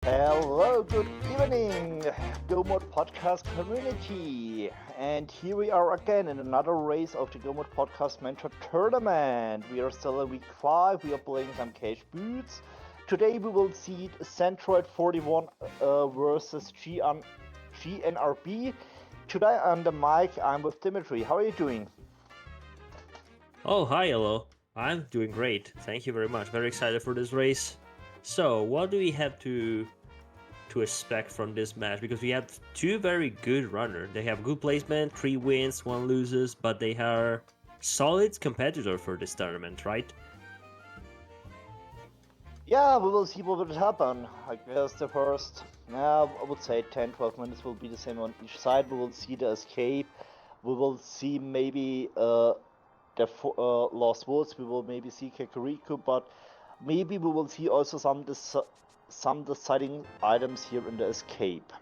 Hello, good evening, GoMod Podcast community. And here we are again in another race of the GoMod Podcast Mentor Tournament. We are still in week 5, we are playing some cash boots. Today we will see Centroid 41 versus GNRB. Today on the mic, I'm with Dimitri. How are you doing? Oh, hi, hello. I'm doing great. Thank you very much. Very excited for this race. So, what do we have to expect from this match? Because we have two very good runners. They have good placement, 3 wins, 1 loses, but they are solid competitor for this tournament, right? Yeah, we will see what will happen. I guess the first, I would say 10-12 minutes will be the same on each side. We will see the escape. We will see maybe the Lost Woods. We will maybe see Kakariko, but maybe we will see also some deciding items here in the escape.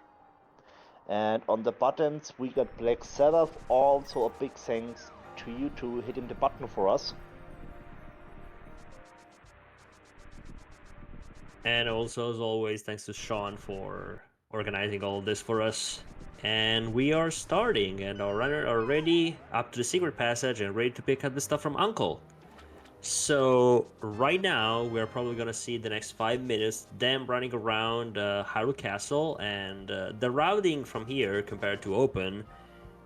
And on the buttons, we got Black Sabbath. Also, a big thanks to you to hitting the button for us. And also, as always, thanks to Sean for organizing all this for us. And we are starting, and our runner are ready up to the secret passage and ready to pick up the stuff from Uncle. So right now we're probably gonna see the next 5 minutes them running around Hyrule Castle, and the routing from here compared to open,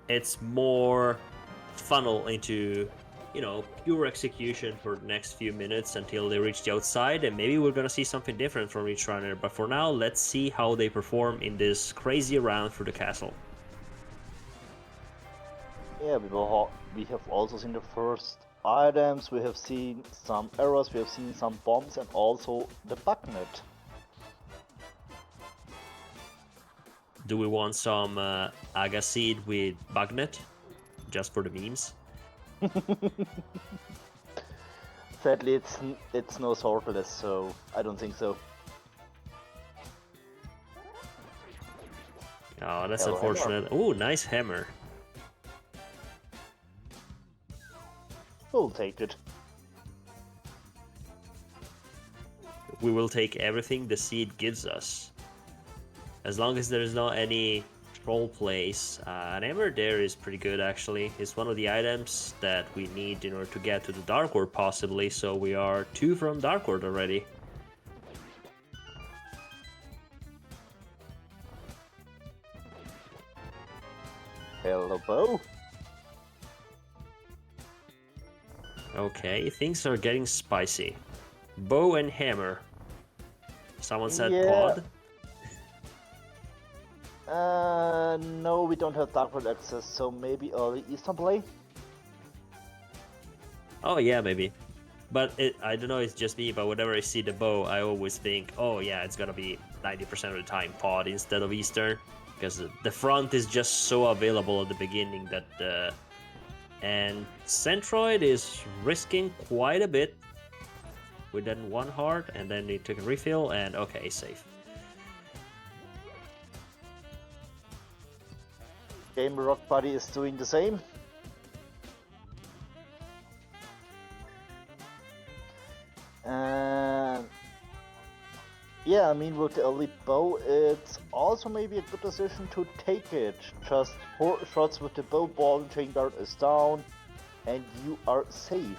it's more funnel into pure execution for the next few minutes until they reach the outside, and maybe we're gonna see something different from each runner. But for now, let's see how they perform in this crazy round through the castle. Yeah, we have also seen the first items. We have seen some arrows. We have seen some bombs, and also the bugnet. Do we want some Aga Seed with Bugnet just for the memes? Sadly, it's no sortless, so I don't think so. Oh, that's Hello, hammer. unfortunate. Oh, nice hammer. We'll take it. We will take everything the seed gives us. As long as there's not any troll plays. An hammer there is pretty good actually. It's one of the items that we need in order to get to the Dark World possibly, so we are 2 from Dark World already. Hello, bow. Okay, things are getting spicy. Bow and hammer. Someone said Yeah. pod? No, we don't have Dark World access, so maybe early Eastern play? Oh yeah, maybe. But I don't know, it's just me, but whenever I see the bow, I always think, oh yeah, it's gonna be 90% of the time pod instead of Eastern. Because the front is just so available at the beginning that and Centroid is risking quite a bit with that 1 heart, and then he took a refill, and okay, safe. Game Rock Buddy is doing the same. And yeah, I mean, with the early bow, it's also maybe a good decision to take it. Just 4 shots with the bow, ball and chain guard is down, and you are safe.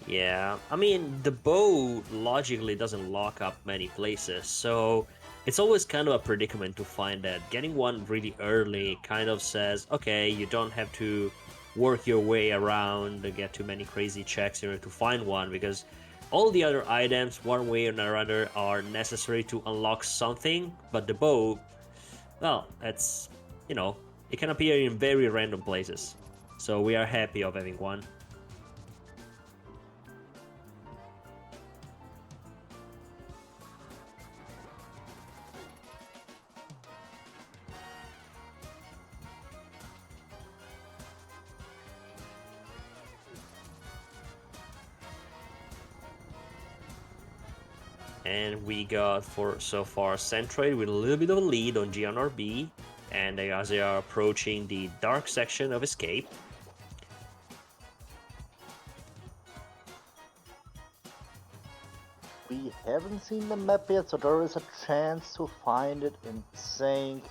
Yeah, I mean, the bow logically doesn't lock up many places, so it's always kind of a predicament to find that getting one really early kind of says, okay, you don't have to work your way around and get too many crazy checks in order to find one, because all the other items, one way or another, are necessary to unlock something, but the bow, well, it's, it can appear in very random places. So we are happy of having one. And we got for so far Centroid with a little bit of a lead on GNRB, and as they are approaching the dark section of Escape. we haven't seen the map yet, so there is a chance to find it in sync.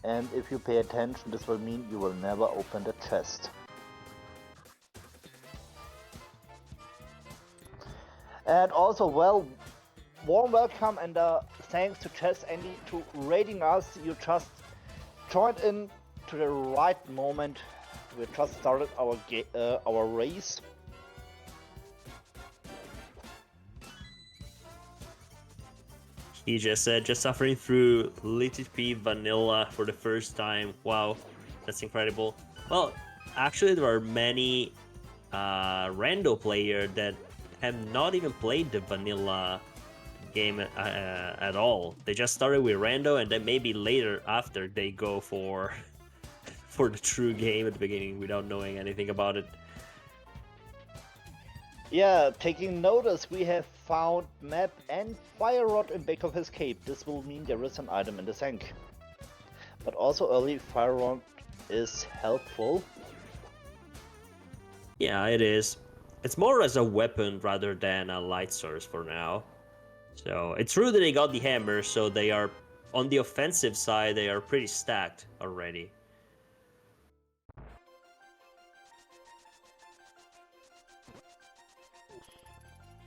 And if you pay attention, this will mean you will never open the chest. And also, well, warm welcome and thanks to Chess Andy to rating us. You just joined in to the right moment. We just started our race. He just said, just suffering through LTP vanilla for the first time. Wow, that's incredible. Well, actually, there are many rando players that have not even played the vanilla game at all. They just started with rando, and then maybe later after they go for for the true game at the beginning without knowing anything about it. Yeah, taking notice, we have found map and fire rod in back of his cape. This will mean there is an item in the tank. But also early fire rod is helpful. Yeah, it is. It's more as a weapon rather than a light source for now. So it's true that they got the hammer, so they are on the offensive side. They are pretty stacked already.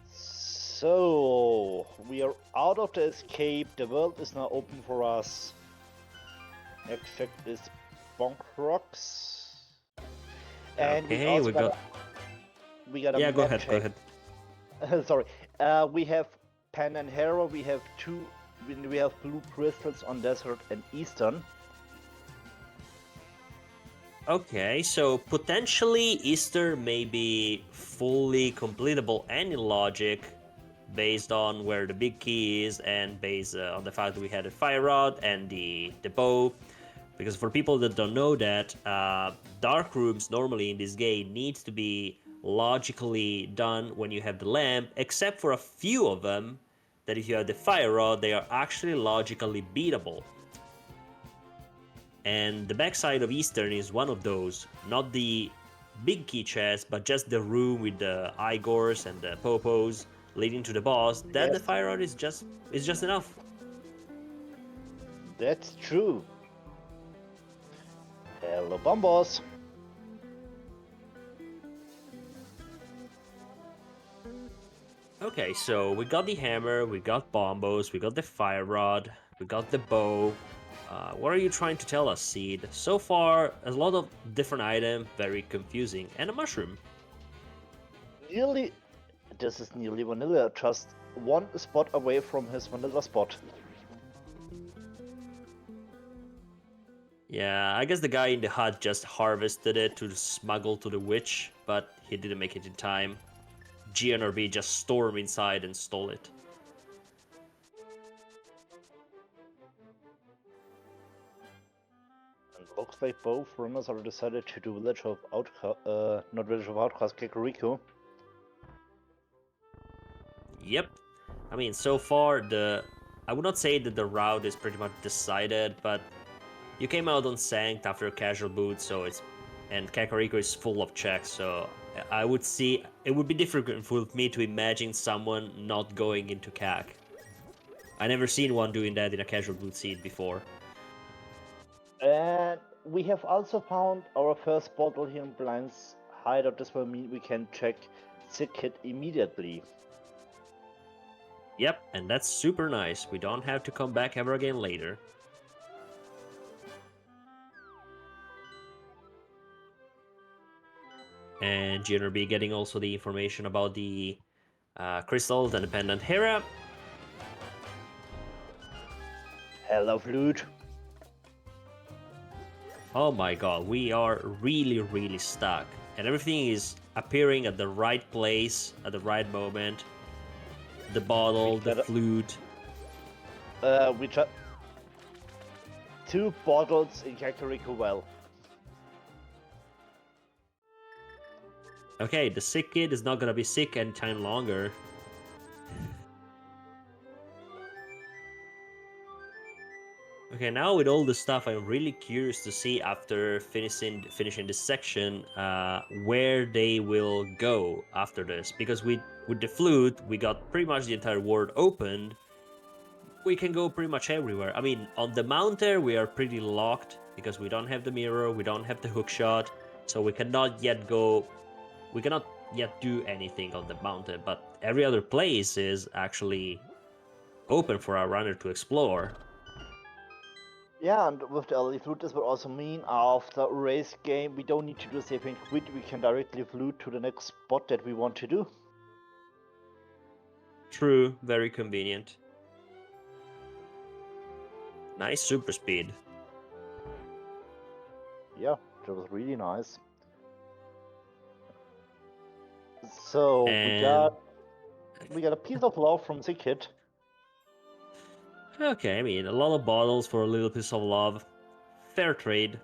So we are out of the escape. The world is now open for us. Next check is Bonk Rocks. And Okay, we got a yeah, map go ahead, check. go ahead. Sorry. We have Pan and Hero. We have we have blue crystals on Desert and Eastern. Okay, so potentially Easter may be fully completable and in logic based on where the big key is and based on the fact that we had a fire rod and the bow. Because for people that don't know that, dark rooms normally in this game needs to be logically done when you have the lamp, except for a few of them that if you have the fire rod, they are actually logically beatable. And the backside of Eastern is one of those, not the big key chest, but just the room with the Igors and the Popos leading to the boss. That the fire rod is just enough. That's true. Hello, Bombos. Okay, so we got the hammer, we got bombos, we got the fire rod, we got the bow. What are you trying to tell us, Seed? So far, a lot of different items, very confusing, and a mushroom. This is nearly vanilla, just one spot away from his vanilla spot. Yeah, I guess the guy in the hut just harvested it to smuggle to the witch, but he didn't make it in time. GNRB just stormed inside and stole it. And looks like both runners are decided to do Village of not Village of Outcast, Kakariko. Yep. I mean, so far, I would not say that the route is pretty much decided, but you came out on Sanct after a casual boot, and Kakariko is full of checks, so I would see it would be difficult for me to imagine someone not going into CAC. I never seen one doing that in a casual boot seat before. And we have also found our first bottle here in Blind's hideout. This will mean we can check Sick Kit immediately. Yep, and that's super nice. We don't have to come back ever again later. And GNRB getting also the information about the crystals and the pendant Hera. Hello, Flute. Oh my god, we are really stuck. And everything is appearing at the right place, at the right moment. The bottle, the flute. We just... 2 bottles in Kakariko well. Okay, the sick kid is not gonna be sick anytime longer. Okay, now with all the stuff, I'm really curious to see after finishing this section where they will go after this, because we with the flute, we got pretty much the entire world opened. We can go pretty much everywhere. I mean, on the mountain, we are pretty locked because we don't have the mirror, we don't have the hook shot, so we cannot yet do anything on the mountain, but every other place is actually open for our runner to explore. Yeah, and with the early flute, this would also mean after a race game, we don't need to do saving quit, we can directly flute to the next spot that we want to do. True, very convenient. Nice super speed. Yeah, that was really nice. So And we got a piece of love from the kid. okay, I mean, a lot of bottles for a little piece of love. Fair trade.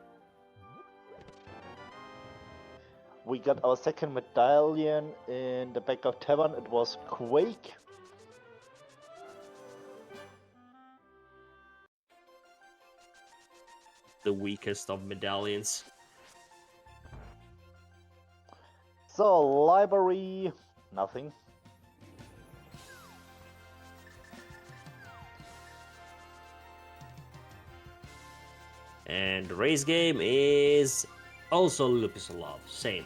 We got our second medallion in the back of tavern. It was Quake. The weakest of medallions. So library, nothing. And the race game is also a little piece of love. Same.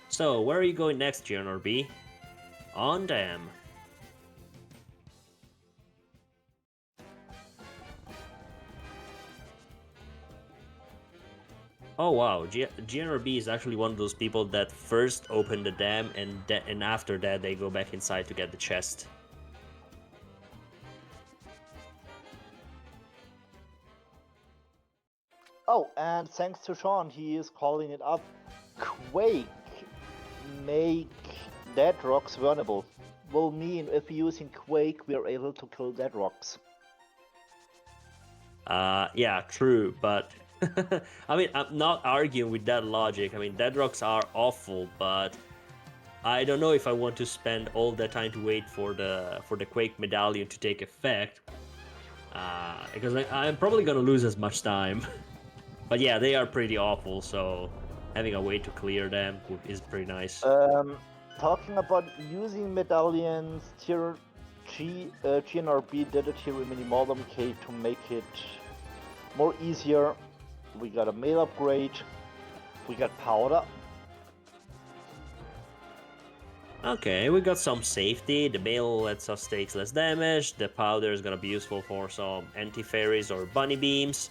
So, where are you going next, GNRB? On Dam. Oh wow, GNRB is actually one of those people that first open the dam and after that they go back inside to get the chest. Oh, and thanks to Sean, he is calling it up. Quake make dead rocks vulnerable. Will mean if we're using Quake, we are able to kill dead rocks. Yeah, true, but I mean, I'm not arguing with that logic. I mean, dead rocks are awful, but I don't know if I want to spend all that time to wait for the Quake medallion to take effect, because I'm probably gonna lose as much time. But yeah, they are pretty awful, so having a way to clear them is pretty nice. Talking about using medallions, GNRB did it here in Minimodern Cave to make it more easier. We got a mail upgrade, we got powder. Okay, we got some safety. The mail lets us take less damage. The powder is gonna be useful for some anti-fairies or bunny beams.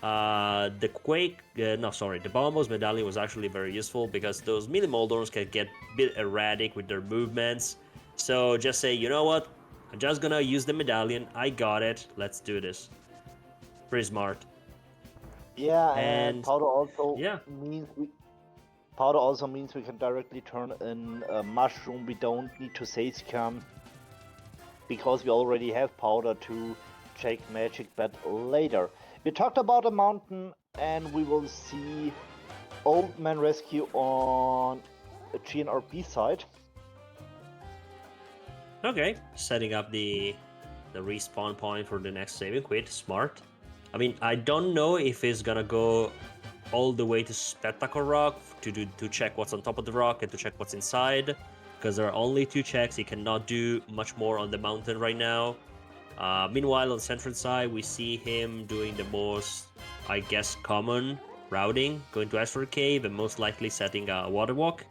The Bombos medallion was actually very useful because those mini Moldorms can get a bit erratic with their movements. So just say, you know what? I'm just gonna use the medallion. I got it. Let's do this. Pretty smart. Yeah, and powder also means we can directly turn in a mushroom. We don't need to save scam because we already have powder to check magic but later. We talked about a mountain and we will see Old Man Rescue on a GNRB side. Okay, setting up the respawn point for the next saving quit. Smart. I mean, I don't know if it's gonna go all the way to Spectacle Rock to check what's on top of the rock and to check what's inside, because there are only 2 checks. You cannot do much more on the mountain right now. Meanwhile, on the Centroid side, we see him doing the most, I guess, common routing, going to Asteroid Cave and most likely setting a water walk.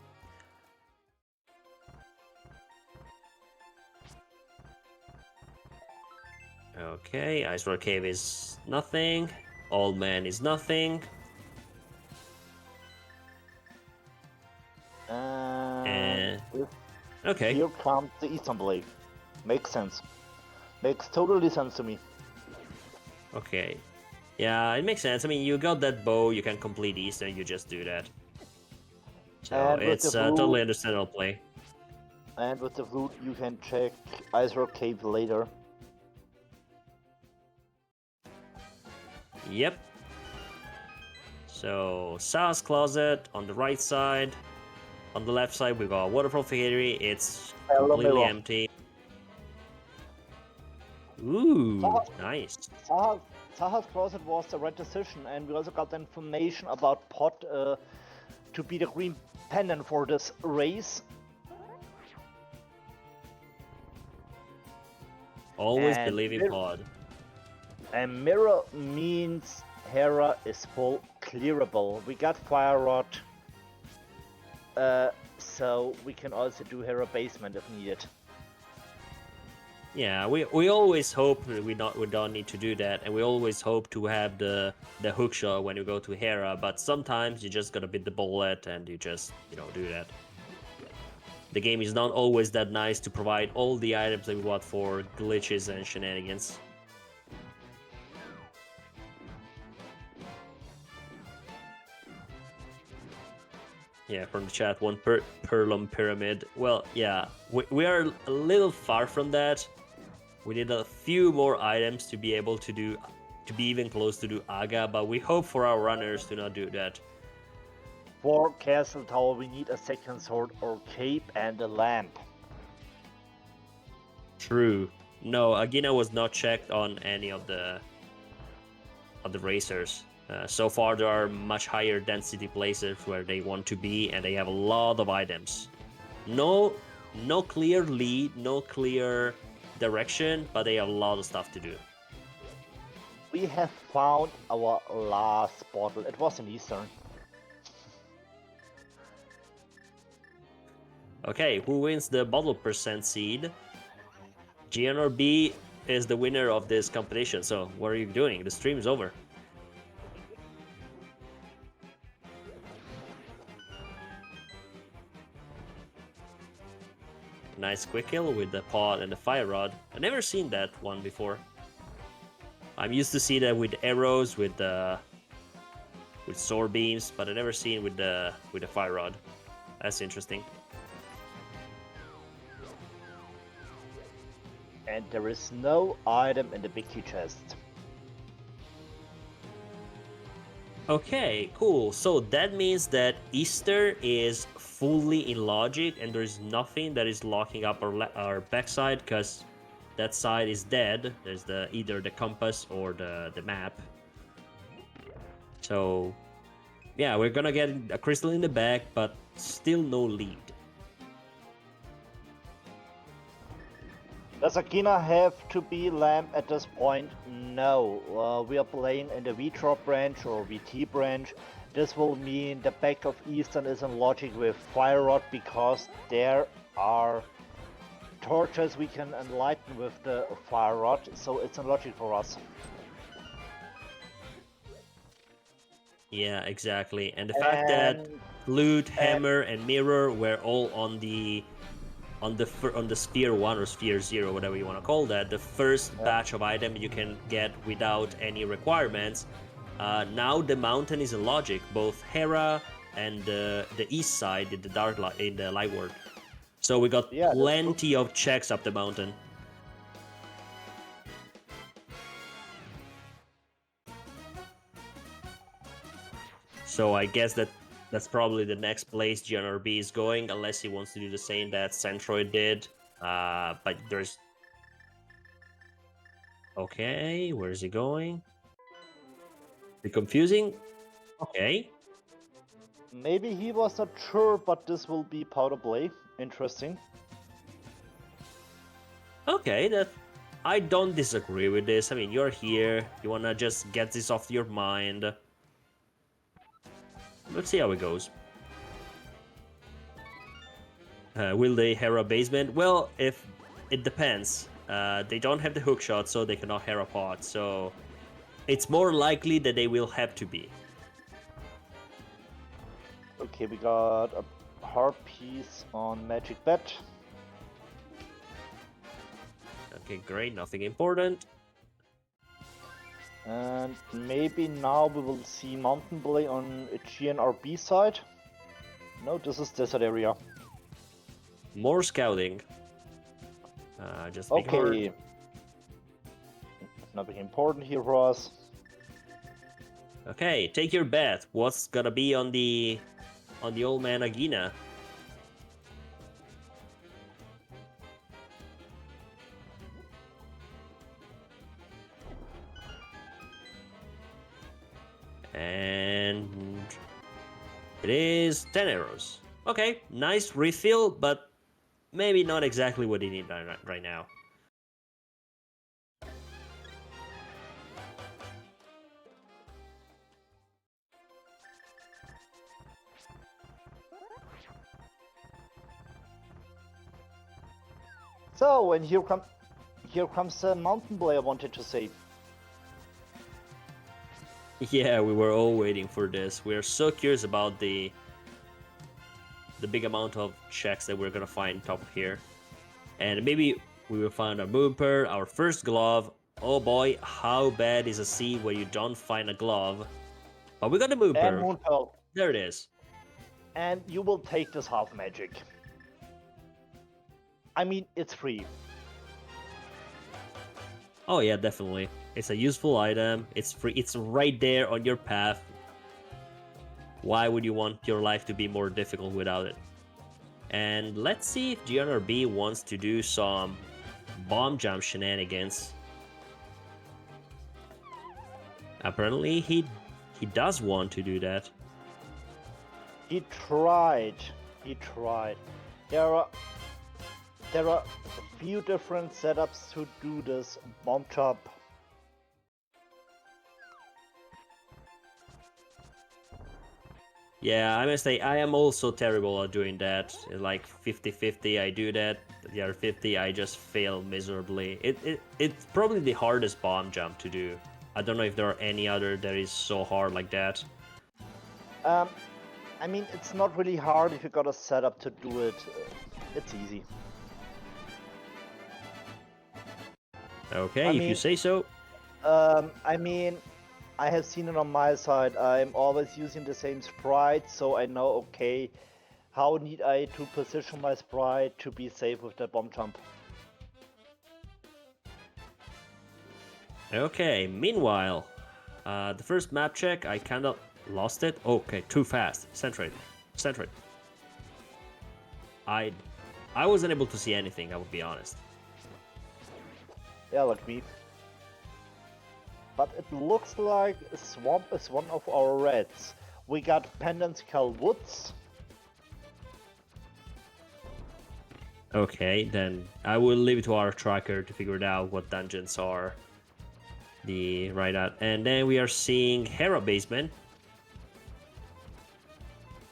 Okay, Asteroid Cave is nothing. Old Man is nothing. And okay. Here comes the Eastern Blade. Makes sense. Makes totally sense to me. Okay. Yeah, it makes sense. I mean, you got that bow, you can complete Eastern, you just do that. So it's totally understandable play. And with the flute, you can check Ice Rock Cave later. Yep. So, Sa's Closet on the right side. On the left side, we got Waterfall Fairy. It's completely empty. Ooh, nice. Saha's Closet was the right decision, and we also got the information about Pot to be the green pendant for this race. Always And believe in Pod. And mirror means Hera is full clearable. We got Fire Rod, so we can also do Hera basement if needed. Yeah, we always hope that we don't need to do that, and we always hope to have the hook shot when you go to Hera. But sometimes you just gotta bit the bullet, and you just do that. The game is not always that nice to provide all the items that we want for glitches and shenanigans. Yeah, from the chat, one Perlum Pyramid. Well, yeah, we are a little far from that. We need a few more items to be able to be even close to do Aga, but we hope for our runners to not do that. For Castle Tower, we need a second sword or cape and a lamp. True. No, Agina was not checked on any of the racers. So far, there are much higher density places where they want to be, and they have a lot of items. No clear lead, no clear direction, but they have a lot of stuff to do. We have found our last bottle. It was in Eastern. Okay, who wins the bottle percent seed? GNRB is the winner of this competition, so what are you doing? The stream is over. Nice quick kill with the pod and the fire rod. I've never seen that one before. I'm used to see that with arrows, with sword beams, but I never seen with the fire rod. That's interesting. And there is no item in the big key chest. Okay, cool. So that means that Easter is fully in logic, and there's nothing that is locking up our backside, because that side is dead. There's either the compass or the map. So yeah, we're gonna get a crystal in the back, but still no lead. Does Agina have to be lamp at this point? No. We are playing in the V-drop branch or VT branch. This will mean the back of Eastern is in logic with Fire Rod, because there are torches we can enlighten with the Fire Rod, so it's in logic for us. Yeah, exactly. And the fact that Flute, Hammer, and Mirror were all on the sphere 1 or sphere 0, whatever you want to call that, the first batch of item you can get without any requirements. Now the mountain is in logic, both Hera and the east side in the light world. So we got plenty of checks up the mountain. So I guess that's probably the next place GNRB is going, unless he wants to do the same that Centroid did. But there's... Okay, where is he going? Be confusing? Okay. Maybe he was not sure, but this will be powder play. Interesting. Okay, I don't disagree with this. I mean, you're here, you wanna just get this off your mind. Let's see how it goes. Will they Hera basement? Well, if it depends. They don't have the hook shot, so they cannot Hera pod. So it's more likely that they will have to be. Okay, we got a hard piece on Magic Bet. Okay, great. Nothing important. And maybe now we will see Mountain Blade on a GNRB side. No, this is desert area. More scouting. Just okay. Nothing important here for us. Okay, take your bet. What's gonna be on the old man Agina? And it is 10 arrows. Okay, nice refill, but maybe not exactly what you need right now. So, and here comes the mountain boy I wanted to say. Yeah, we were all waiting for this. We are so curious about the big amount of checks that we're gonna find top here. And maybe we will find a Mooper, our first glove. Oh boy, how bad is a sea where you don't find a glove? But we got a And Mooper. Moonpearl. There it is. And you will take this half magic. I mean, it's free. Oh yeah, definitely. It's a useful item. It's free. It's right there on your path. Why would you want your life to be more difficult without it? And let's see if GNRB wants to do some bomb jump shenanigans. Apparently he does want to do that. He tried. He tried. There are a few different setups to do this bomb jump. Yeah, I must say, I am also terrible at doing that. Like 50-50, I do that. The other 50, I just fail miserably. It's probably the hardest bomb jump to do. I don't know if there are any other that is so hard like that. I mean, it's not really hard if you got a setup to do it. It's easy. Okay, I if mean, you say so. I mean, I have seen it on my side. I'm always using the same sprite, so I know, okay, how need I to position my sprite to be safe with the bomb jump. Okay, meanwhile, the first map check, I kind of lost it. Okay, too fast. Centroid. Centroid. I wasn't able to see anything, I would be honest. Yeah, like me. But it looks like Swamp is one of our reds. We got Pendant Skull Woods. Okay, then I will leave it to our tracker to figure it out what dungeons are the right out. And then we are seeing Hera Basement.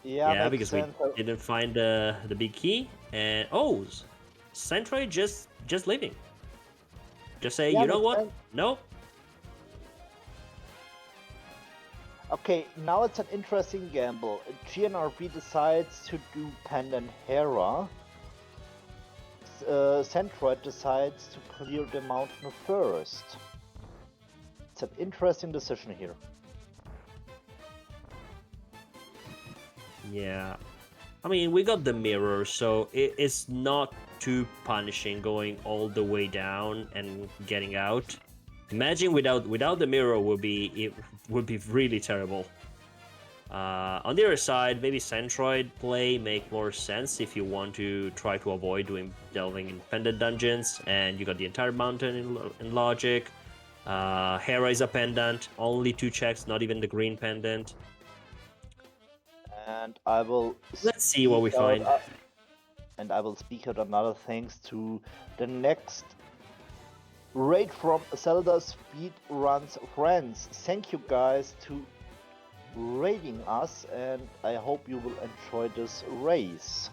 Yeah, Because sense. we didn't find the big key. And oh, Centroid just leaving. Just say, Yeah, you know what? sense. Nope. Okay, now it's an interesting gamble. GNRB decides to do Pendant Hera. Centroid decides to clear the mountain first. It's an interesting decision here. Yeah. I mean, we got the mirror, so it's not too punishing going all the way down and getting out. Imagine without the mirror would be really terrible. On the other side, maybe Centroid play make more sense if you want to try to avoid delving in pendant dungeons, and you got the entire mountain in logic. Hera is a pendant, only 2 checks, not even the green pendant. And I will. Let's see what we find. And I will speak out another thanks to the next raid from Zelda Speed Runs Friends. Thank you guys to raiding us, and I hope you will enjoy this race.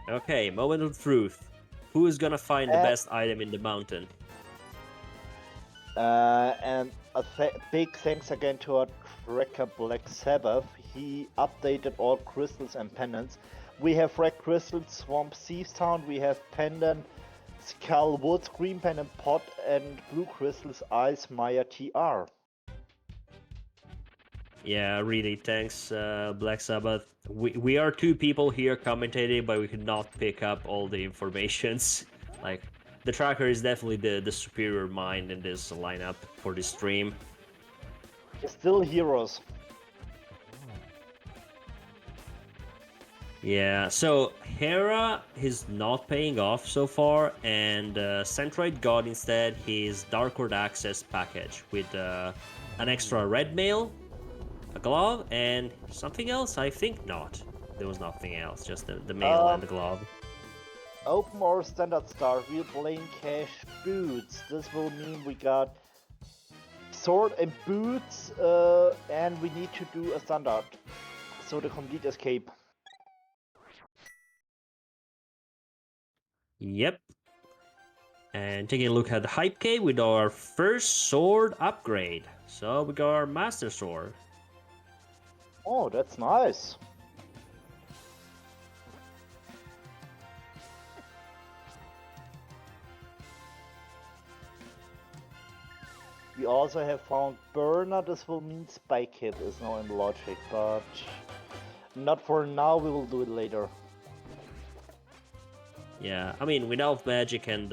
Okay, moment of truth. Who is gonna find the best item in the mountain? And a big thanks again to our tracker Black Sabbath. He updated all crystals and pendants. We have red crystals, Swamp Thieves Town. We have pendant Skull Woods, green pendant Pot, and blue crystals Ice Maya TR. Yeah, really, thanks, Black Sabbath. We are 2 people here commentating, but we could not pick up all the informations. Like, the tracker is definitely the superior mind in this lineup for this stream. Still heroes. Yeah, so Hera is not paying off so far, and Centroid got instead his Darkward Access package with an extra red mail, a glove, and something else? I think not. There was nothing else, just the mail and the glove. Open or standard start, we're playing cash boots. This will mean we got sword and boots, and we need to do a standard. So the complete escape. Yep. And taking a look at the hype cave with our first sword upgrade. So we got our master sword. Oh, that's nice. We also have found burner. This will mean spike hit is now in logic, but not for now. We will do it later. Yeah, I mean, without magic and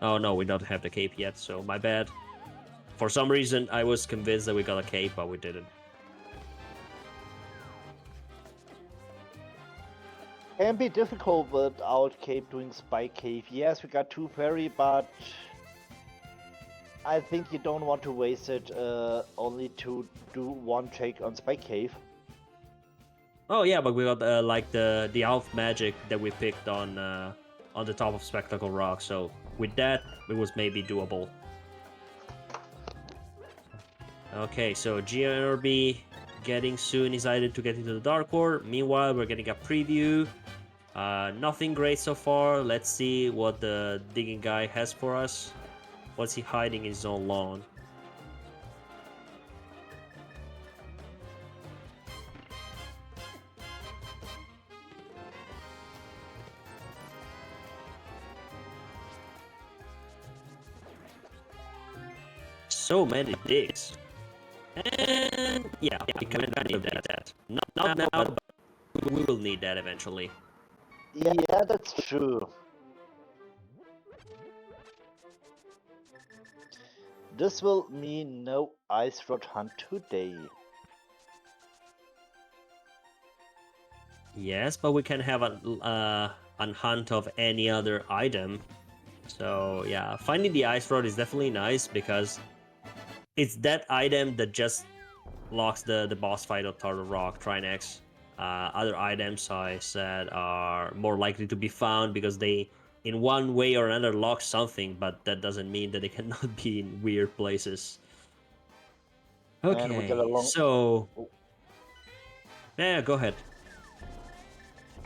oh no, we don't have the cape yet, so my bad. For some reason, I was convinced that we got a cape, but we didn't. Can be difficult without cape doing spike cave. Yes, we got 2 fairy, but I think you don't want to waste it only to do 1 check on spike cave. Oh yeah, but we got like the elf magic that we picked on the top of Spectacle Rock. So with that, it was maybe doable. Okay, so GNRB getting soon decided to get into the Dark World. Meanwhile, we're getting a preview. Nothing great so far. Let's see what the digging guy has for us. What's he hiding in his own lawn? So many digs. And yeah, we kind of need that. Not now, but we will need that eventually. Yeah, that's true. This will mean no ice rod hunt today. Yes, but we can have a hunt of any other item. So yeah, finding the ice rod is definitely nice because it's that item that just locks the boss fight of Tartar Rock, Trinex. Other items I said are more likely to be found because they, in one way or another, lock something, but that doesn't mean that they cannot be in weird places. And we get Okay, along. so yeah, go ahead.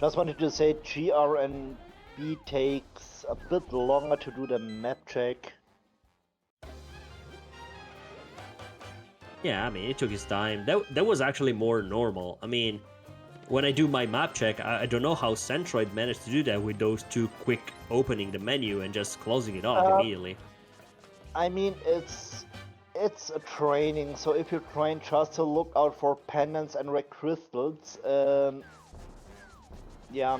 Just wanted to say GRNB takes a bit longer to do the map check. Yeah, I mean, it took his time. That was actually more normal. I mean, when I do my map check, I don't know how Centroid managed to do that with those 2 quick opening the menu and just closing it off immediately. I mean, it's a training, so if you train just to look out for pendants and red crystals, yeah,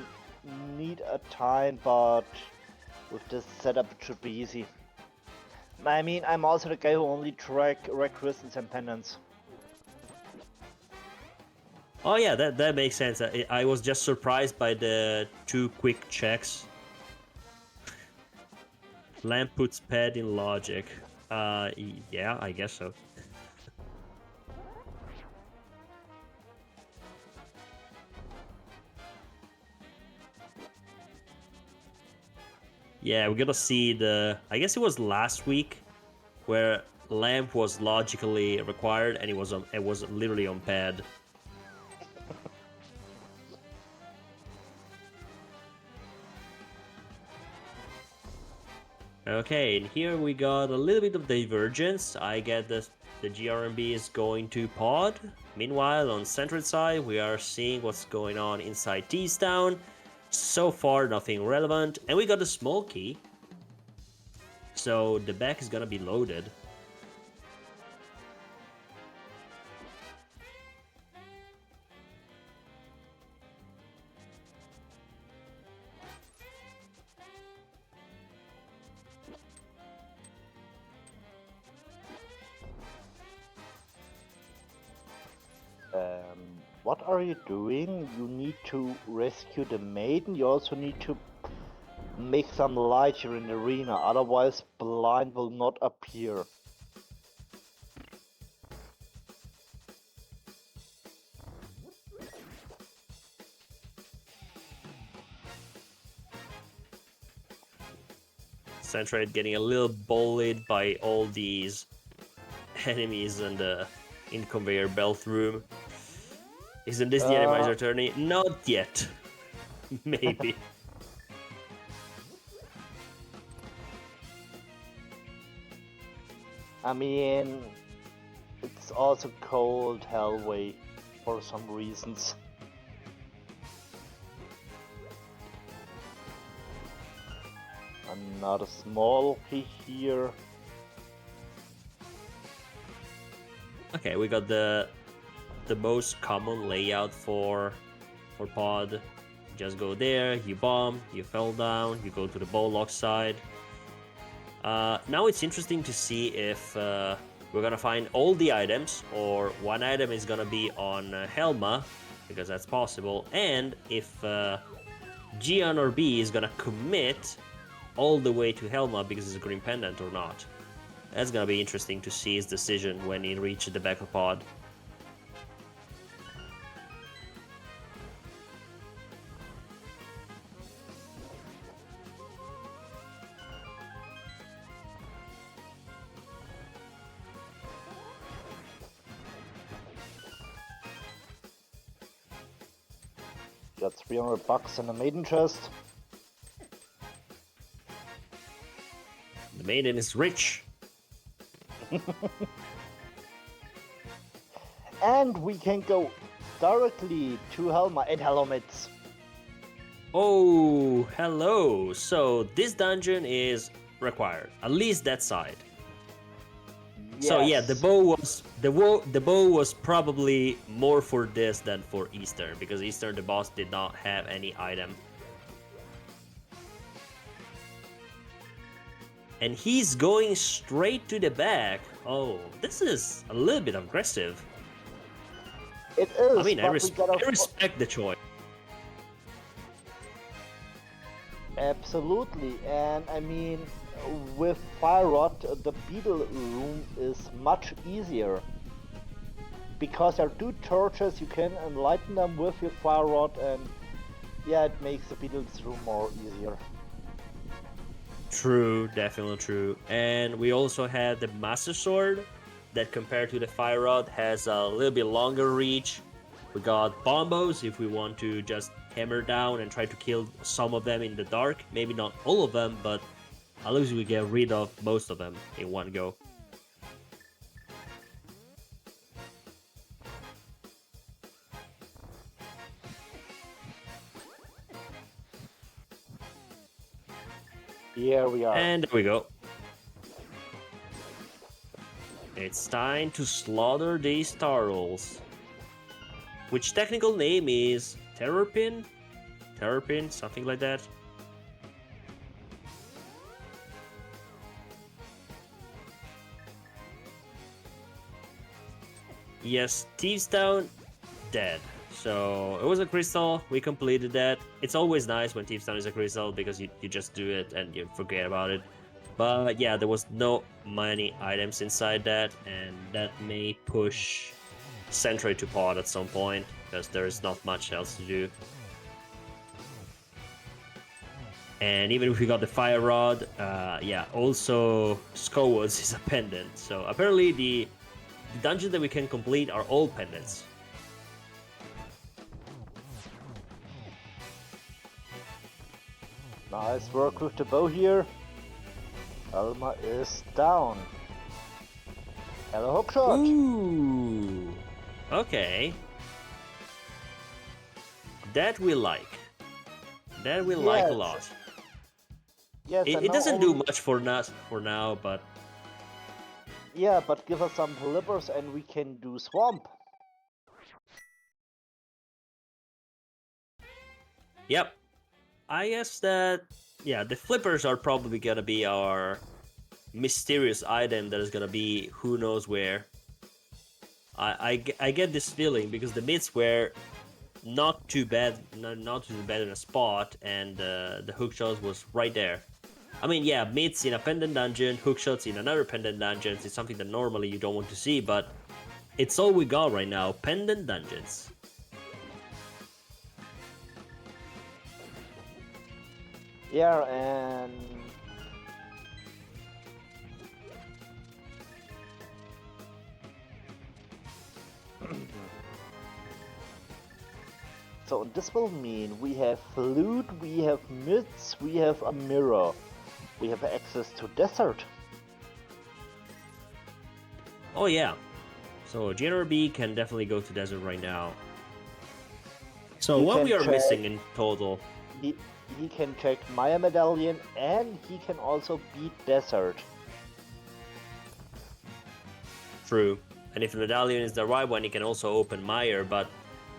need a time, but with this setup it should be easy. I mean, I'm also the guy who only track red crystals and pendants. Oh yeah, that makes sense. I was just surprised by the 2 quick checks. Lamp puts pad in logic. Yeah, I guess so. Yeah, we're gonna see I guess it was last week where lamp was logically required and it was literally on pad. Okay, and here we got a little bit of divergence. I get the GRMB is going to pod. Meanwhile, on Centroid side, we are seeing what's going on inside T-Town. So far, nothing relevant. And we got a small key. So the back is gonna be loaded. What are you doing? You need to rescue the maiden. You also need to make some light here in the arena, otherwise blind will not appear. Centroid getting a little bullied by all these enemies in the conveyor belt room. Isn't this the Enemizer tourney? Not yet. Maybe. I mean, it's also called Hellway for some reasons. Another small key here. Okay, we got the most common layout for pod. Just go there, you bomb, you fell down, you go to the ball lock side. Now it's interesting to see if we're gonna find all the items or one item is gonna be on Helma, because that's possible, and if GNRB is gonna commit all the way to Helma because it's a green pendant or not. That's gonna be interesting to see his decision when he reaches the back of pod. Got $300 in the maiden chest. The maiden is rich. And we can go directly to Helma and hello mates. Oh, hello. So this dungeon is required, at least that side. Yes. So yeah, the bow was probably more for this than for Eastern, because Eastern the boss did not have any item. And he's going straight to the back. Oh, this is a little bit aggressive. It is. I mean, I gotta... respect the choice. Absolutely, and I mean, with Fire Rod, the beetle room is much easier. Because there are 2 torches, you can enlighten them with your Fire Rod, and yeah, it makes the beetle's room more easier. True, definitely true. And we also had the Master Sword that, compared to the Fire Rod, has a little bit longer reach. We got bombos if we want to just hammer down and try to kill some of them in the dark. Maybe not all of them, but at least we get rid of most of them in one go. Here we are. And there we go. It's time to slaughter these Tarls. Which technical name is Terrapin? Terrapin, something like that. Yes, Thieves Town, dead. So it was a crystal, we completed that. It's always nice when Thieves Town is a crystal because you just do it and you forget about it. But yeah, there was no many items inside that, and that may push Centroid to pod at some point because there is not much else to do. And even if we got the Fire Rod, yeah, also Skullwoods is a pendant. So apparently the dungeons that we can complete are all pendants. Nice work with the bow here. Elma is down. Hello, hookshot. Ooh, okay. That we like. That we like a lot. Yes, it doesn't do much for now, but yeah, but give us some flippers and we can do swamp. Yep. I guess that, yeah, the flippers are probably gonna be our mysterious item that is gonna be who knows where. I get this feeling because the mids were not too bad in a spot, and the hookshots was right there. I mean, yeah, mids in a pendant dungeon, hookshots in another pendant dungeon is something that normally you don't want to see, but it's all we got right now, pendant dungeons. Yeah, and So this will mean we have loot, we have myths, we have a mirror. We have access to desert. Oh yeah. So GNRB can definitely go to desert right now. So He what can we are check- missing in total? He can check Maya Medallion and he can also beat desert. True. And if the medallion is the right one, he can also open Meyer, but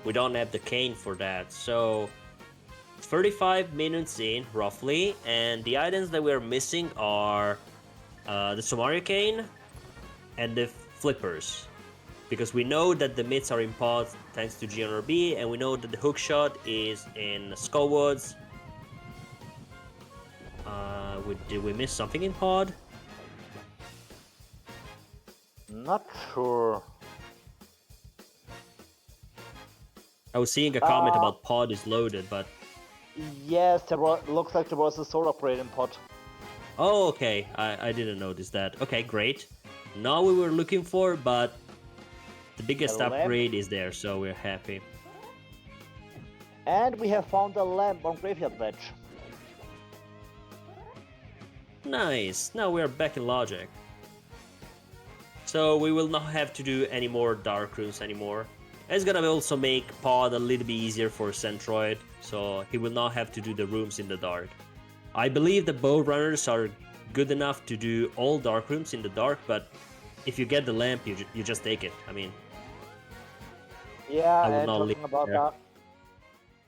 we don't have the cane for that. So 35 minutes in, roughly, and the items that we're missing are the Somaria cane and the flippers. Because we know that the myths are in pods thanks to GNRB, and we know that the hookshot is in Skullwoods. Did we miss something in pod? Not sure. I was seeing a comment about pod is loaded, but... Yes, looks like there was a sword upgrade in pod. Oh, okay. I didn't notice that. Okay, great. Not what we were looking for, but the biggest upgrade is there, so we're happy. And we have found a lamp on Graveyard Ledge. Nice. Now we are back in logic. So we will not have to do any more dark rooms anymore. It's gonna also make Pod a little bit easier for Centroid, so he will not have to do the rooms in the dark. I believe the bow runners are good enough to do all dark rooms in the dark, but if you get the lamp, you just take it. I mean, yeah, I will and not talking about that,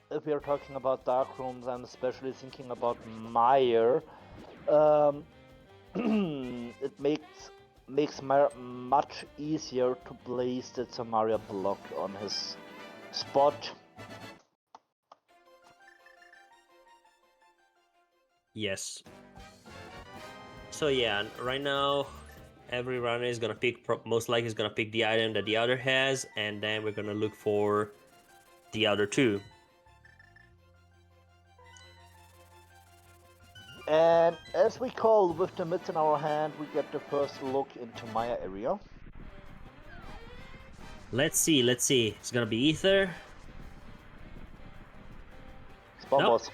if we are talking about dark rooms, I'm especially thinking about Meyer. It makes Meyer much easier to place the Samaria block on his spot. Yes. So yeah, right now every runner is gonna pick, most likely is gonna pick the item that the other has, and then we're gonna look for the other two. And as we call with the mitts in our hand, we get the first look into Maya area. Let's see. It's gonna be Ether. Spawn boss.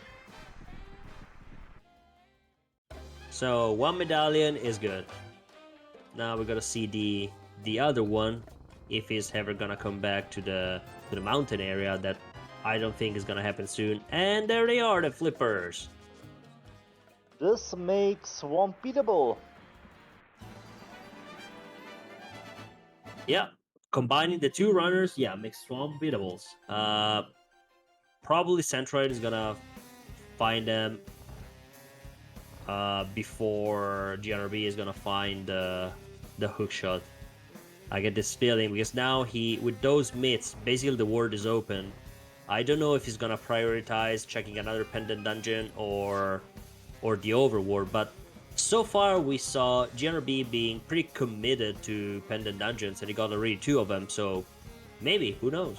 So one medallion is good. Now we're gonna see the other one, if he's ever gonna come back to the mountain area. That I don't think is gonna happen soon. And there they are, the flippers. This makes Swamp beatable. Yeah, combining the two runners, yeah, makes Swamp beatables. Probably Centroid is gonna find them before GNRB is gonna find the hookshot. I get this feeling because now with those myths, basically the world is open. I don't know if he's gonna prioritize checking another pendant dungeon or the overworld, but so far we saw GNRB being pretty committed to pendant dungeons, and he got already 2 of them. So maybe, who knows?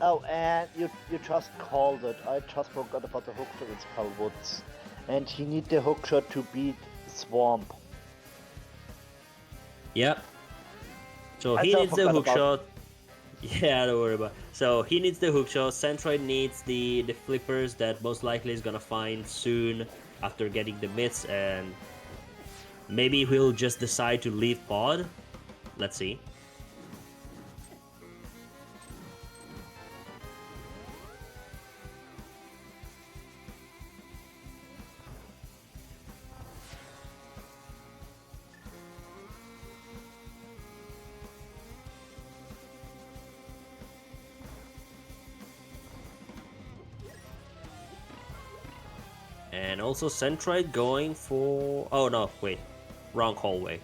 Oh, and you just called it. I just forgot about the hookshot in Skullwoods, and he needs the hookshot to beat Swamp. Yep. So he needs the hookshot. Yeah, don't worry about it. So he needs the hookshot. Centroid needs the flippers that most likely is gonna find soon after getting the myths, and maybe he'll just decide to leave pod. Let's see. And also Centroid going for... Oh no, wait. Wrong hallway.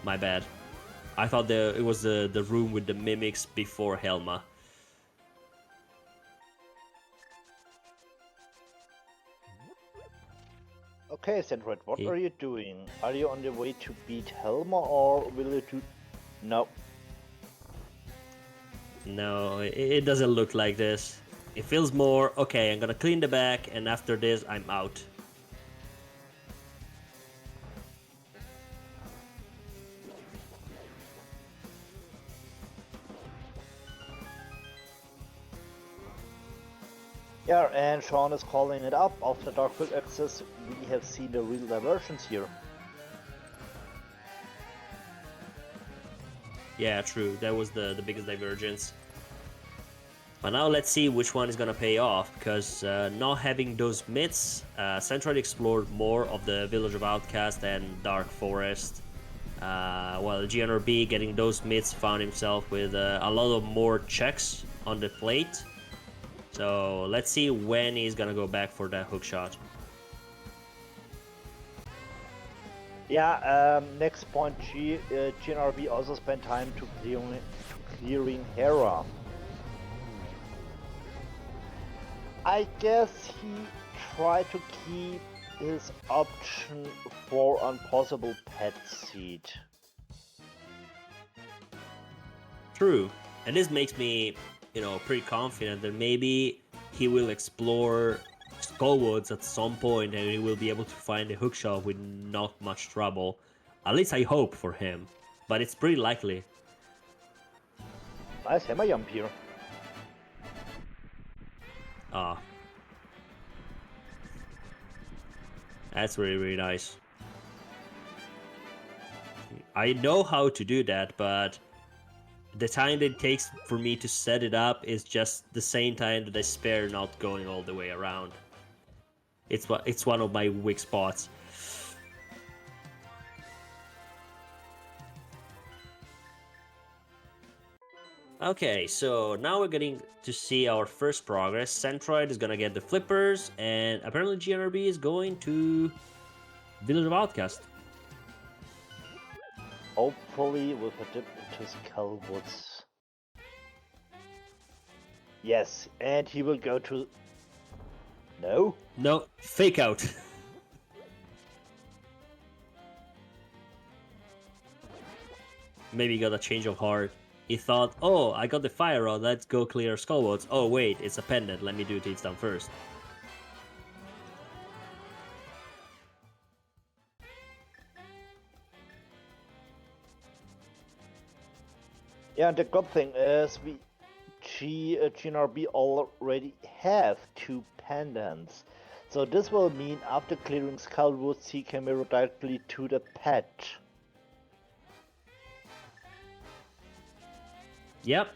My bad. I thought it was the room with the mimics before Helma. Okay, Centroid, what are you doing? Are you on the way to beat Helma, or will you do... No. No, it doesn't look like this. It feels more, okay, I'm gonna clean the back, and after this, I'm out. Yeah, and Sean is calling it up. After Dark Quick Access, we have seen the real diversions here. Yeah, true. That was the biggest divergence. But now let's see which one is gonna pay off, because not having those myths, Centroid explored more of the Village of Outcast and Dark Forest. While GNRB getting those myths found himself with a lot of more checks on the plate. So let's see when he's gonna go back for that hook shot. Yeah, next point, GNRB also spent time to clearing Hera. I guess he tried to keep his option for a possible pet seed. True, and this makes me, pretty confident that maybe he will explore Skullwoods at some point and he will be able to find a hookshot with not much trouble. At least I hope for him, but it's pretty likely. Nice hammer jump here. Ah. That's really, really nice. I know how to do that, but the time that it takes for me to set it up is just the same time that I spare not going all the way around. It's one of my weak spots. Okay, so now we're getting to see our first progress. Centroid is gonna get the flippers, and apparently GNRB is going to Village of Outcast. Hopefully with a dip into Skullwoods. Yes, and he will go to... No? No, fake out. Maybe he got a change of heart. He thought, oh, I got the fire rod, let's go clear Skullwoods. Oh wait, it's a pendant, let me do these down first. Yeah, the good thing is GNRB already have 2 pendants. So this will mean after clearing Skullwoods he can mirror directly to the patch. Yep.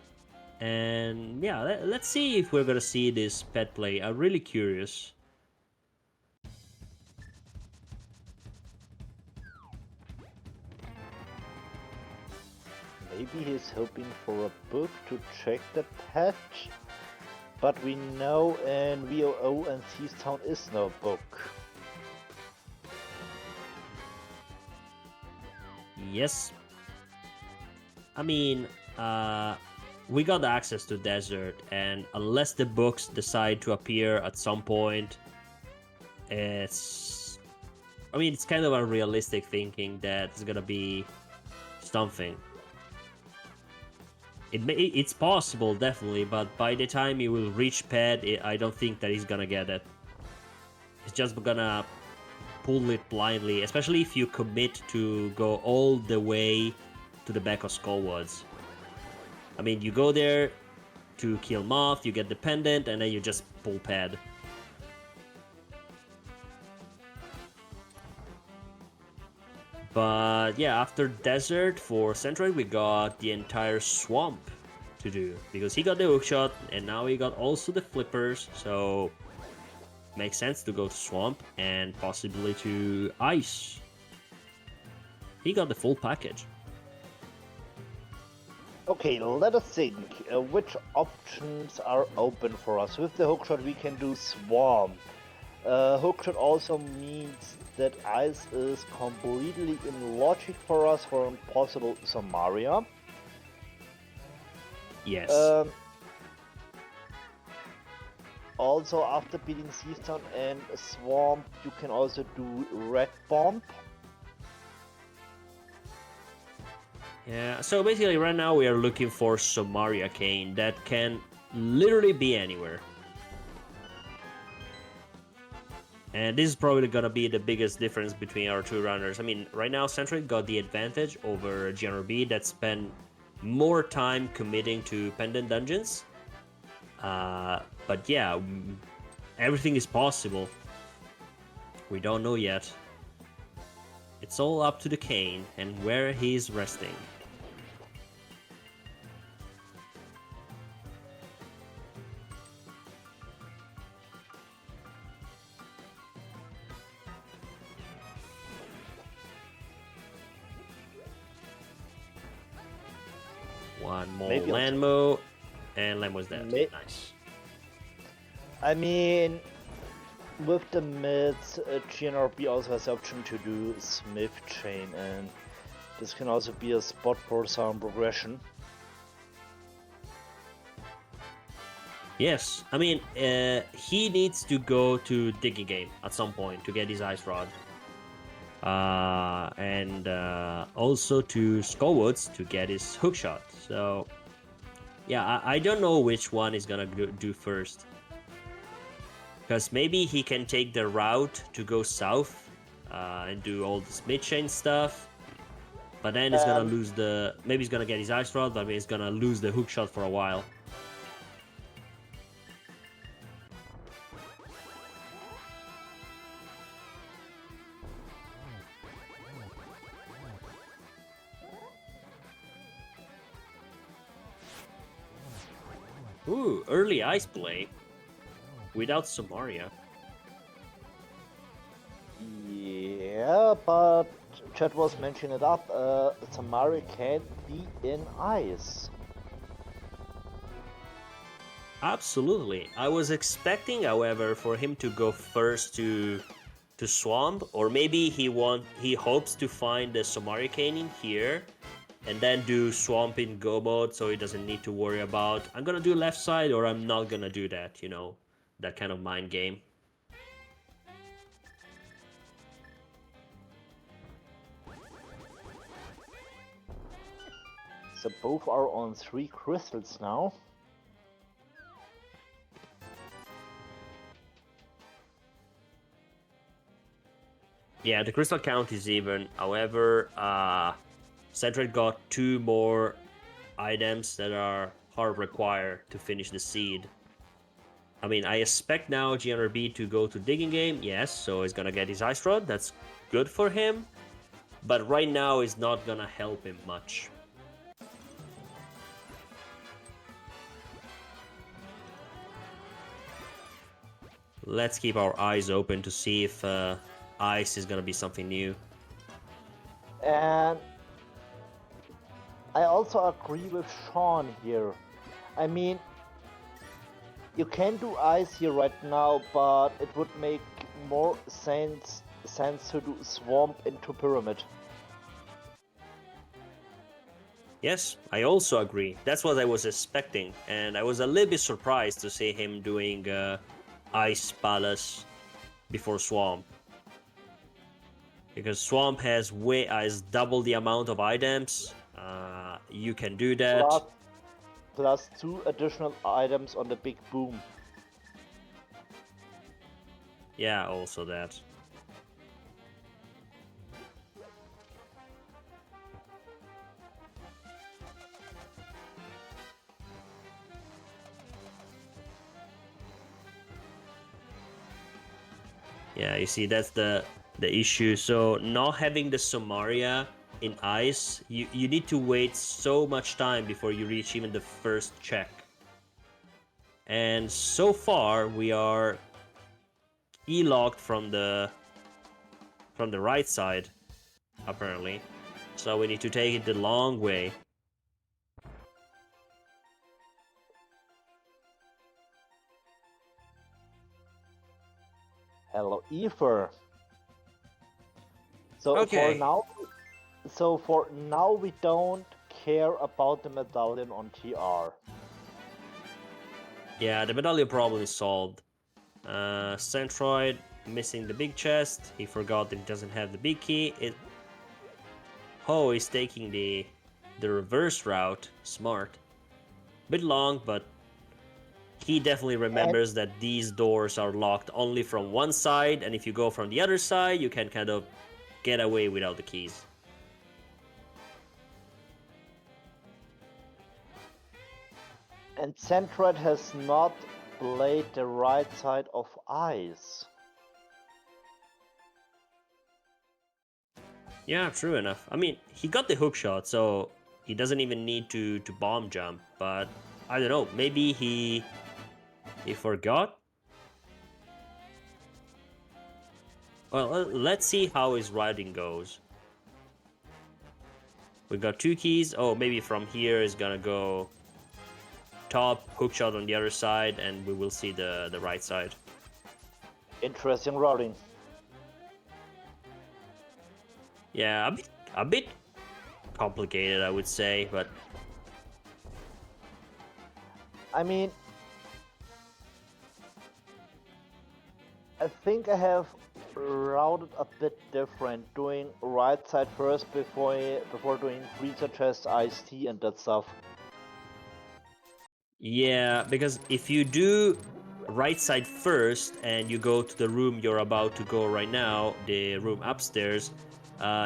And yeah, let's see if we're gonna see this pet play. I'm really curious. Maybe he's hoping for a book to check the patch, but we know in VOO and Seastown is no book. Yes. I mean, we got access to Desert, and unless the books decide to appear at some point, it's kind of unrealistic thinking that it's gonna be something. It's possible, definitely, but by the time he will reach pad, I don't think that he's gonna get it. He's just gonna pull it blindly, especially if you commit to go all the way to the back of Skullwoods. I mean, you go there to kill Moth, you get the pendant, and then you just pull pad. But yeah, after Desert for Centroid, we got the entire swamp to do. Because he got the hookshot, and now he got also the flippers, so makes sense to go to swamp and possibly to ice. He got the full package. Okay, let us think. Which options are open for us? With the hookshot we can do swamp. Hookshot also means that ice is completely in logic for us for a possible Samaria. Yes. Also, after beating Seastown and Swamp, you can also do Red Bomb. Yeah, so basically right now we are looking for Somaria Cane that can literally be anywhere. And this is probably gonna be the biggest difference between our two runners. I mean, right now Centroid got the advantage over GNRB that spent more time committing to pendant dungeons. But yeah, everything is possible. We don't know yet. It's all up to the Kane and where he's resting. One more Maybe Landmo, and Landmo's dead. Nice. I mean, with the mids, GNRB also has the option to do Smith Chain, and this can also be a spot for some progression. Yes, I mean, he needs to go to Digging Game at some point to get his Ice Rod. And also to Skullwoods to get his Hookshot. So, yeah, I don't know which one is gonna do first. Because maybe he can take the route to go south and do all this mid-chain stuff. But then he's gonna lose the... Maybe he's gonna get his Ice Rod, but he's gonna lose the Hookshot for a while. Ooh, early Ice Play. Without Samaria. Yeah, but Chat was mentioning it up. Samaria can be in ice. Absolutely. I was expecting, however, for him to go first to Swamp, or maybe he hopes to find the Samaria Cane in here, and then do Swamp in Go mode, so he doesn't need to worry about I'm gonna do left side or I'm not gonna do that. You know, that kind of mind game. So both are on 3 crystals now. Yeah, the crystal count is even. However, Centroid got 2 more items that are hard required to finish the seed. I mean, I expect now GNRB to go to Digging Game, yes, so he's gonna get his Ice Rod, that's good for him. But right now, it's not gonna help him much. Let's keep our eyes open to see if Ice is gonna be something new. And I also agree with Sean here. I mean, you can do ice here right now, but it would make more sense to do Swamp into Pyramid. Yes, I also agree. That's what I was expecting, and I was a little bit surprised to see him doing Ice Palace before Swamp. Because Swamp has double the amount of items. You can do that. Plus 2 additional items on the big boom. Yeah, also that. Yeah, you see, that's the issue. So not having the Samaria in ice, you need to wait so much time before you reach even the first check. And so far we are E-locked from the right side, apparently. So we need to take it the long way. Hello, Ether. So Okay. for now we don't care about the medallion on TR. Yeah, the medallion problem is solved. Centroid missing the big chest. He forgot that he doesn't have the big key. Ho is taking the reverse route. Smart. Bit long, but he definitely remembers that these doors are locked only from one side, and if you go from the other side, you can kind of get away without the keys. And Centroid has not played the right side of ice. Yeah, true enough. I mean, he got the hook shot, so he doesn't even need to bomb jump. But I don't know. Maybe he forgot. Well, let's see how his riding goes. We got 2 keys. Oh, maybe from here is gonna go top, hook shot on the other side, and we will see the right side. Interesting routing. Yeah, a bit complicated, I would say, but I mean, I think I have routed a bit different, doing right side first before doing freezer chest, iced tea, and that stuff. yeah, because if you do right side first and you go to the room you're about to go right now, the room upstairs,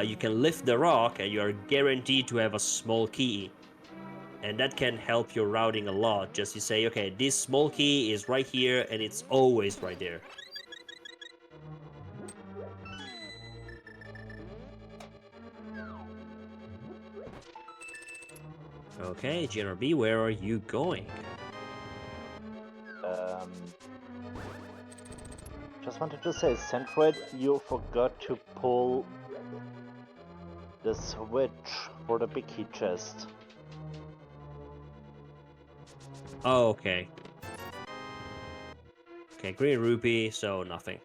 you can lift the rock and you are guaranteed to have a small key. And that can help your routing a lot. Just you say, okay, this small key is right here and it's always right there. Okay, GNRB, where are you going? Just wanted to say, Centroid, you forgot to pull the switch for the big key chest. Oh, okay. Okay, green rupee, so nothing.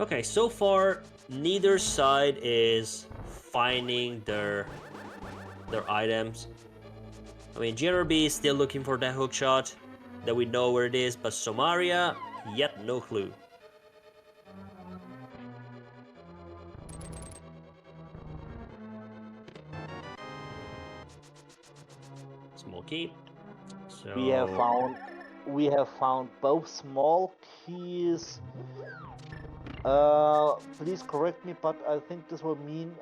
Okay, so far neither side is finding their items. I mean, GNRB is still looking for that hook shot that we know where it is, but Somaria, yet no clue. Small key. So We have found both small keys. Please correct me, but I think this will mean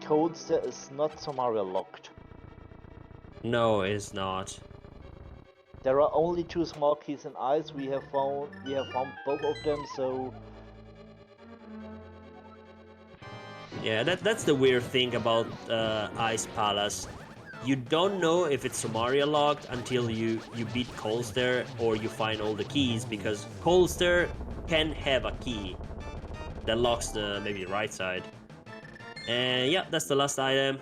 codes that is not Somaria locked. no, it's not. There are only 2 small keys in ice. We have found both of them, so Yeah, that's the weird thing about Ice Palace. You don't know if it's Somaria locked until you beat Colster or you find all the keys, because Colster can have a key that locks the maybe right side. And yeah, that's the last item.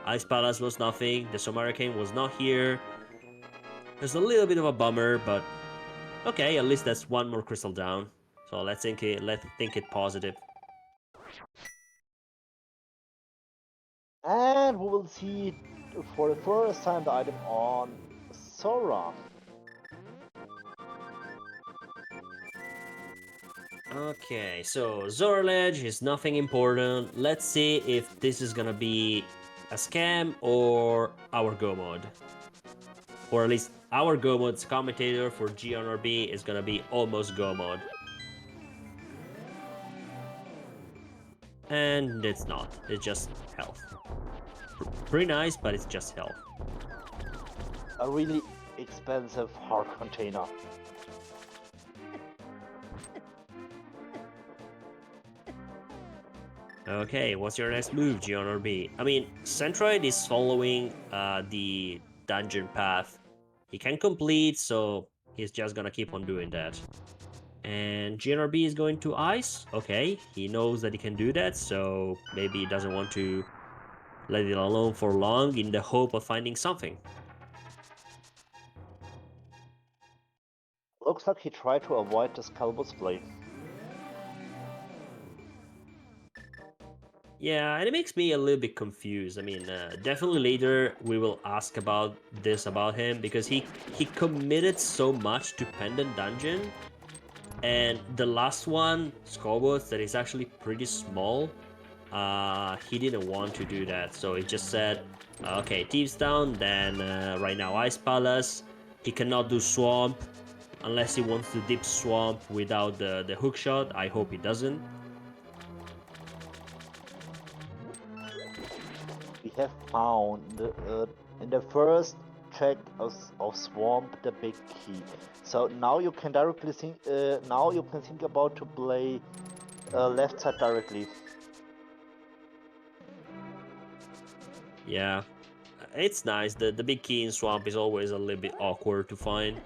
Ice Palace was nothing. The Somaria King was not here. There's a little bit of a bummer, but okay, at least that's one more crystal down. So let's think it positive. and we will see for the first time the item on Sora. Okay, so Zorledge is nothing important. Let's see if this is gonna be a scam or our Go mod. Or at least our Go mod's commentator for GNRB is gonna be almost Go mod. And it's not, it's just health. Pretty nice, but it's just health. A really expensive hard container. Okay, what's your next move, GNRB? I mean, Centroid is following the dungeon path. He can complete, so he's just gonna keep on doing that. And GNRB is going to ice. Okay, he knows that he can do that, so maybe he doesn't want to let it alone for long in the hope of finding something. Looks like he tried to avoid the Scalbus play. Yeah, and it makes me a little bit confused. I mean, definitely later we will ask about him, because he committed so much to Pendant Dungeon, and the last one, Scoreboards, that is actually pretty small. He didn't want to do that, so he just said, okay, Thieves Down, then right now Ice Palace. He cannot do swamp unless he wants to dip swamp without the hook shot. I hope he doesn't. We have found in the first check of swamp the big key. So now you can directly think. Now you can think about to play left side directly. Yeah, it's nice. The big key in swamp is always a little bit awkward to find.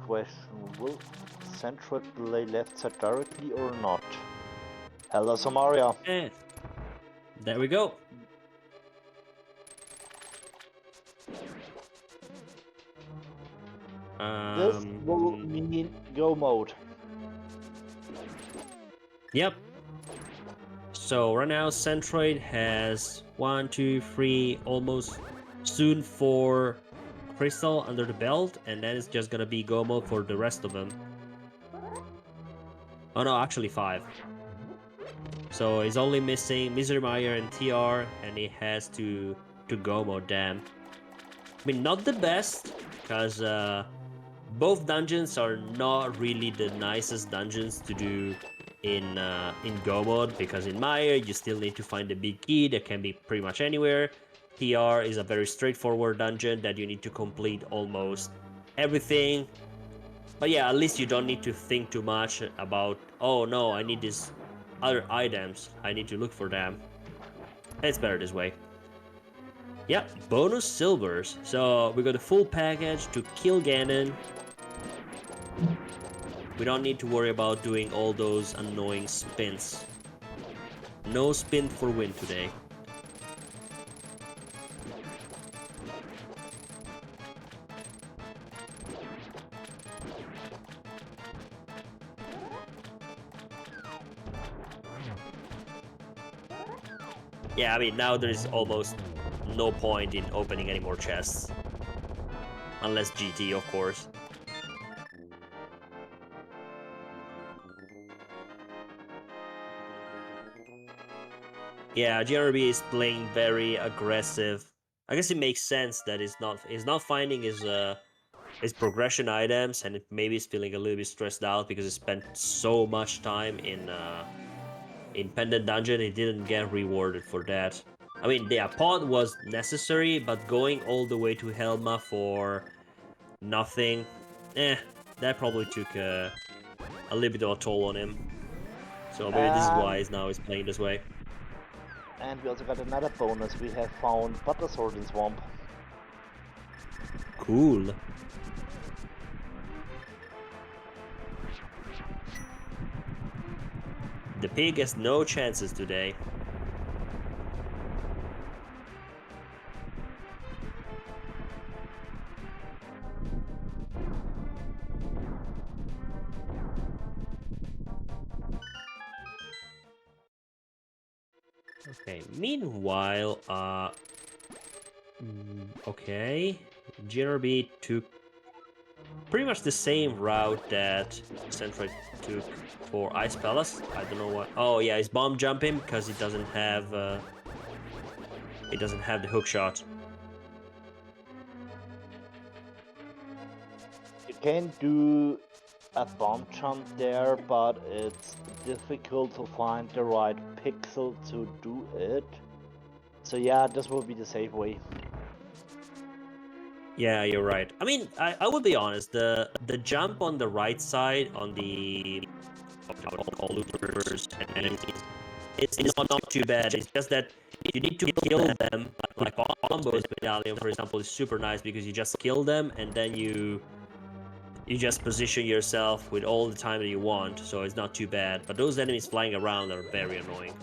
Question: will Centroid play left side directly or not? Hello, Samaria. And there we go. This will mean go mode. Yep. So right now Centroid has 1, 2, 3, almost soon 4 crystal under the belt, and then it's just gonna be go mode for the rest of them. Oh no, actually 5. So he's only missing Misery Mire and TR, and he has to go mode. Damn. I mean, not the best, because both dungeons are not really the nicest dungeons to do in go mode, because in Mire you still need to find the big key that can be pretty much anywhere. TR is a very straightforward dungeon that you need to complete almost everything. But yeah, at least you don't need to think too much about, oh no, I need these other items, I need to look for them. It's better this way. Yeah, bonus silvers. So we got a full package to kill Ganon. We don't need to worry about doing all those annoying spins. No spin for win today. Yeah, I mean, now there's almost no point in opening any more chests. Unless GT, of course. Yeah, GNRB is playing very aggressive. I guess it makes sense that he's not finding his progression items, and maybe he's feeling a little bit stressed out because he spent so much time in Pendant Dungeon. He didn't get rewarded for that. I mean, the pod was necessary, but going all the way to Helma for nothing, that probably took a little bit of a toll on him. So maybe this is why he's playing this way. And we also got another bonus. We have found Butter Sword in Swamp. Cool. The pig has no chances today. Okay, meanwhile, okay, GNRB took pretty much the same route that Centroid took for Ice Palace. I don't know what. Oh yeah, he's bomb jumping because he doesn't have the hook shot. You can do a bomb jump there, but it's difficult to find the right pixel to do it. So yeah, this will be the safe way. Yeah, you're right. I mean, I would be honest. The jump on the right side on the all looters and enemies, it's not too bad. It's just that you need to kill them. Like Bombo's medallion, for example, is super nice because you just kill them and then you just position yourself with all the time that you want, so it's not too bad. But those enemies flying around are very annoying.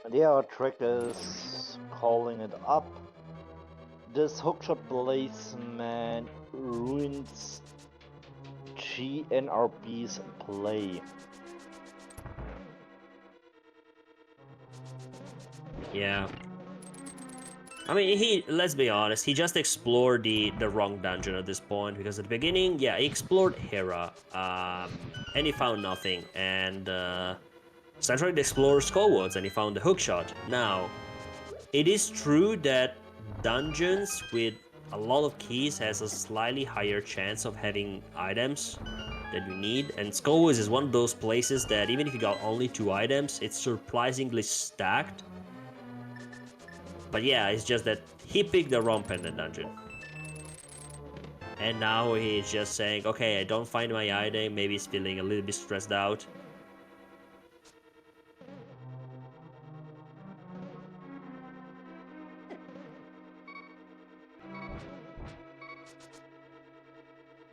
And yeah, our trick is calling it up. This hookshot placement ruins GNRB's play. Yeah. I mean, let's be honest, he just explored the wrong dungeon at this point, because at the beginning, yeah, he explored Hera, and he found nothing, and Centroid explored Skullwoods, and he found the hookshot. Now, it is true that dungeons with a lot of keys has a slightly higher chance of having items that you need, and Skullwoods is one of those places that even if you got only 2 items, it's surprisingly stacked. But yeah, it's just that he picked the wrong pendant dungeon. And now he's just saying, okay, I don't find my item, maybe he's feeling a little bit stressed out.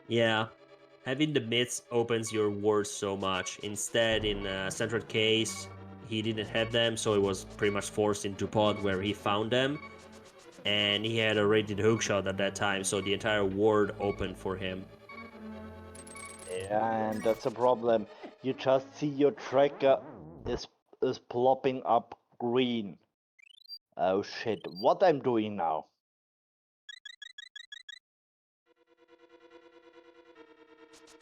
Yeah, having the myths opens your world so much. Instead, in Centroid case, he didn't have them, so he was pretty much forced into pod where he found them. And he had already the hookshot at that time, so the entire world opened for him. Yeah, and that's a problem. You just see your tracker is plopping up green. Oh shit, what I'm doing now?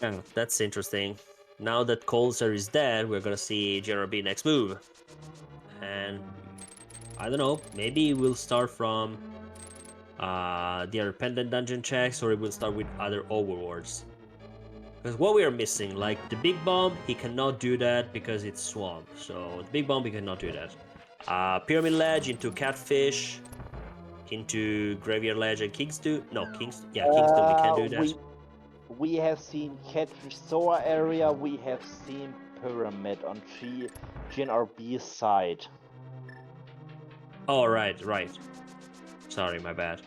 Yeah, that's interesting. Now that Colzer is dead, we're gonna see GNRB next move. And I don't know, maybe we'll start from the other pendant dungeon checks, or it will start with other overworlds. Because what we are missing, like the big bomb, he cannot do that because it's swamp. So the big bomb, he cannot do that. Pyramid ledge into catfish, into graveyard ledge and Kingston. No, Kingston. Yeah, Kingston, we can do that. We have seen Catfish Sora area, we have seen Pyramid on GNRB's side. Oh, right. Sorry, my bad.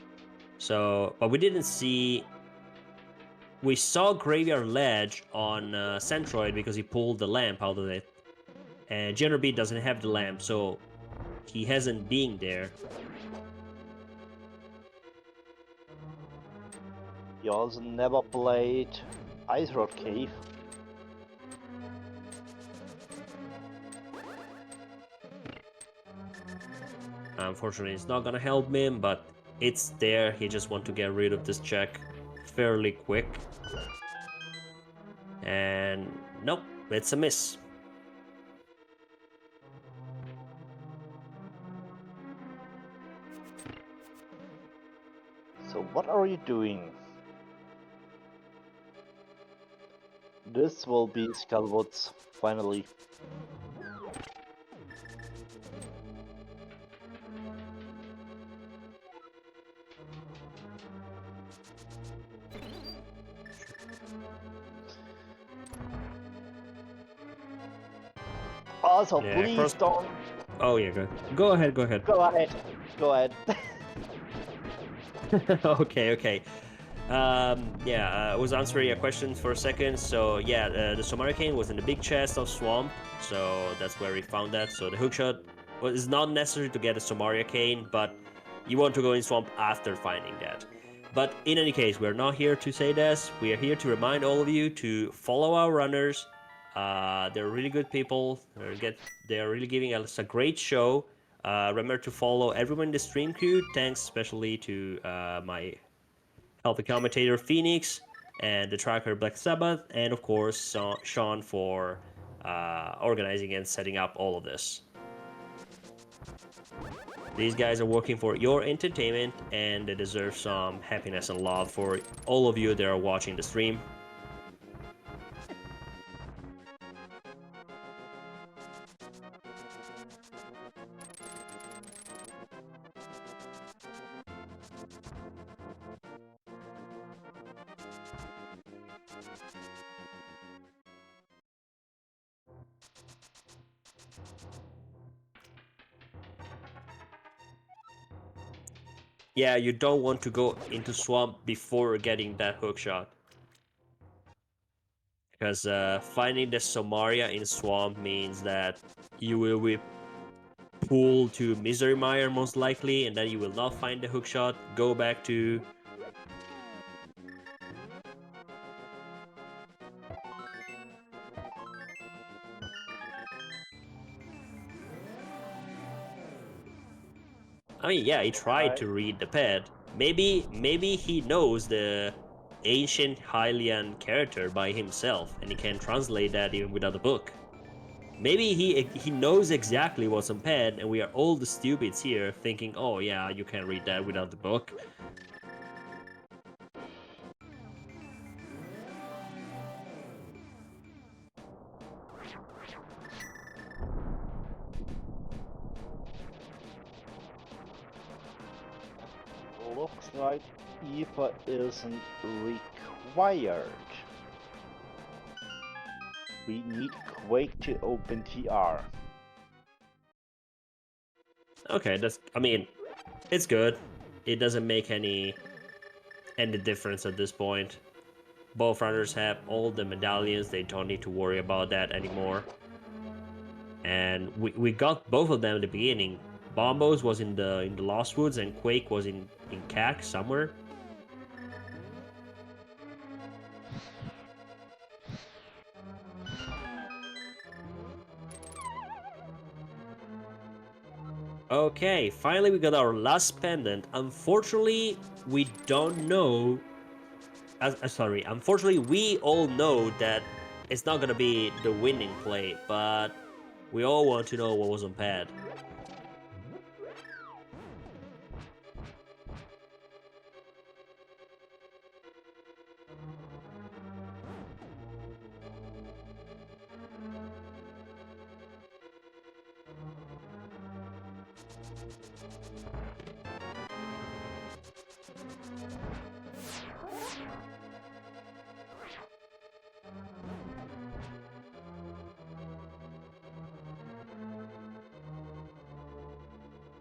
So, but we didn't see. We saw Graveyard Ledge on Centroid because he pulled the lamp out of it. And GNRB doesn't have the lamp, so he hasn't been there. He also never played Ice Road Cave. Unfortunately, it's not gonna help him, but it's there. He just want to get rid of this check fairly quick. And nope, it's a miss. So what are you doing? This will be Skullwoods, finally. Also, Yeah, please don't. Oh yeah, go ahead. Go ahead. Okay. Yeah, I was answering a question for a second. So yeah, the Somaricane was in the big chest of Swamp, so that's where we found that. So the hookshot is not necessary to get a Somaria Cane, but you want to go in Swamp after finding that. But in any case, we're not here to say this. We are here to remind all of you to follow our runners. They're really good people. They're really giving us a great show. Remember to follow everyone in the stream crew. Thanks especially to my helping commentator Phoenix and the tracker Black Sabbath, and of course Sean for organizing and setting up all of this. These guys are working for your entertainment, and they deserve some happiness and love for all of you that are watching the stream. Yeah, you don't want to go into swamp before getting that hook shot. Because finding the Somaria in swamp means that you will be pool to Misery Mire most likely, and then you will not find the hookshot. Go back to... I mean, yeah, he tried to read the pad. Maybe he knows the ancient Hylian character by himself, and he can translate that even without a book. Maybe he knows exactly what's on pad, and we are all the stupids here thinking, oh yeah, you can read that without the book. Looks like EVA isn't required. We need Quake to open TR. Okay, I mean, it's good. It doesn't make any difference at this point. Both runners have all the medallions. They don't need to worry about that anymore. And we got both of them at the beginning. Bombos was in the Lost Woods, and Quake was in CAC somewhere. Okay, finally we got our last pendant. Unfortunately, we don't know. Sorry, unfortunately, we all know that it's not gonna be the winning play, but we all want to know what was on pad.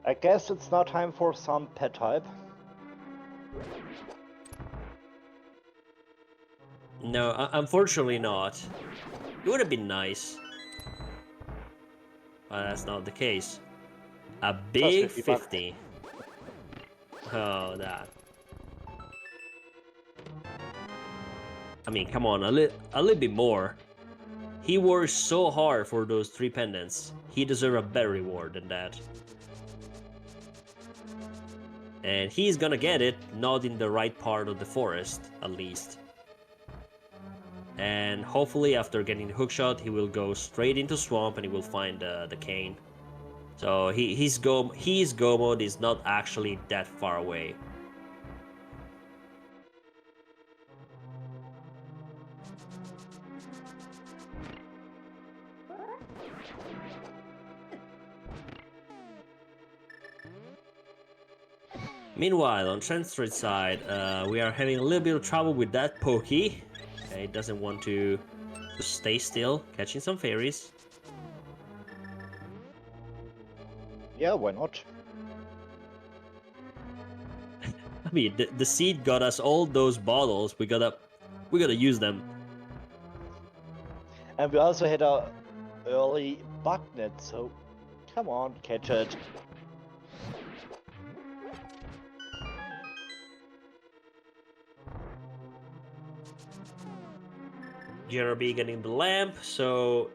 I guess it's now time for some pet type. No, unfortunately not. It would have been nice, but that's not the case. A big 50. Oh, that. I mean, come on, a little bit more. He worked so hard for those 3 pendants. He deserves a better reward than that. And he's gonna get it, not in the right part of the forest, at least. And hopefully after getting the hookshot, he will go straight into swamp and he will find the cane. So his go mode is not actually that far away. Meanwhile, on Centroid side, we are having a little bit of trouble with that Pokey. It doesn't want to stay still, catching some fairies. Yeah, why not? I mean, the seed got us all those bottles. We gotta use them. And we also had a early bugnet, so come on, catch it. GNRB getting the lamp, so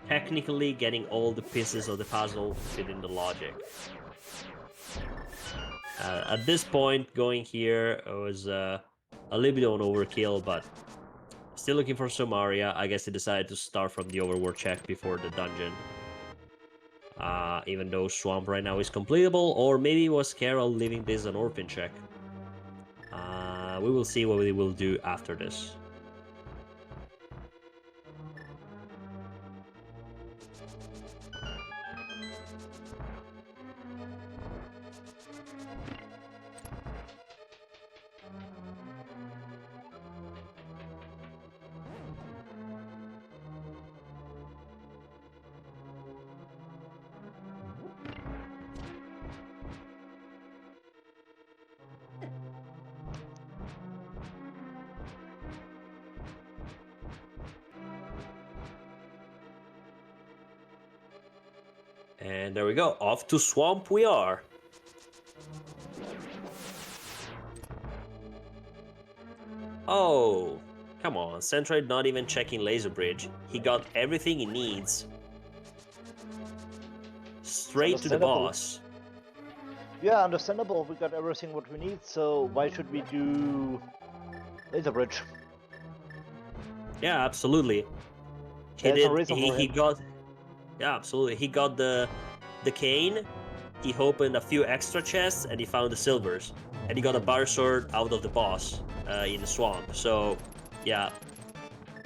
technically getting all the pieces of the puzzle within the logic. At this point, going here was a little bit of an overkill, but still looking for Somaria. I guess he decided to start from the overworld check before the dungeon. Even though Swamp right now is completable, or maybe it was Carol leaving this an orphan check. We will see what we will do after this. And there we go. Off to Swamp we are. Oh, come on. Centroid not even checking Laser Bridge. He got everything he needs. Straight to the boss. Yeah, understandable. We got everything what we need, so why should we do Laser Bridge? Yeah, absolutely. There's no reason for He him. got. Yeah, absolutely. He got the cane. He opened a few extra chests and he found the silvers. And he got a bar sword out of the boss in the swamp. So, yeah,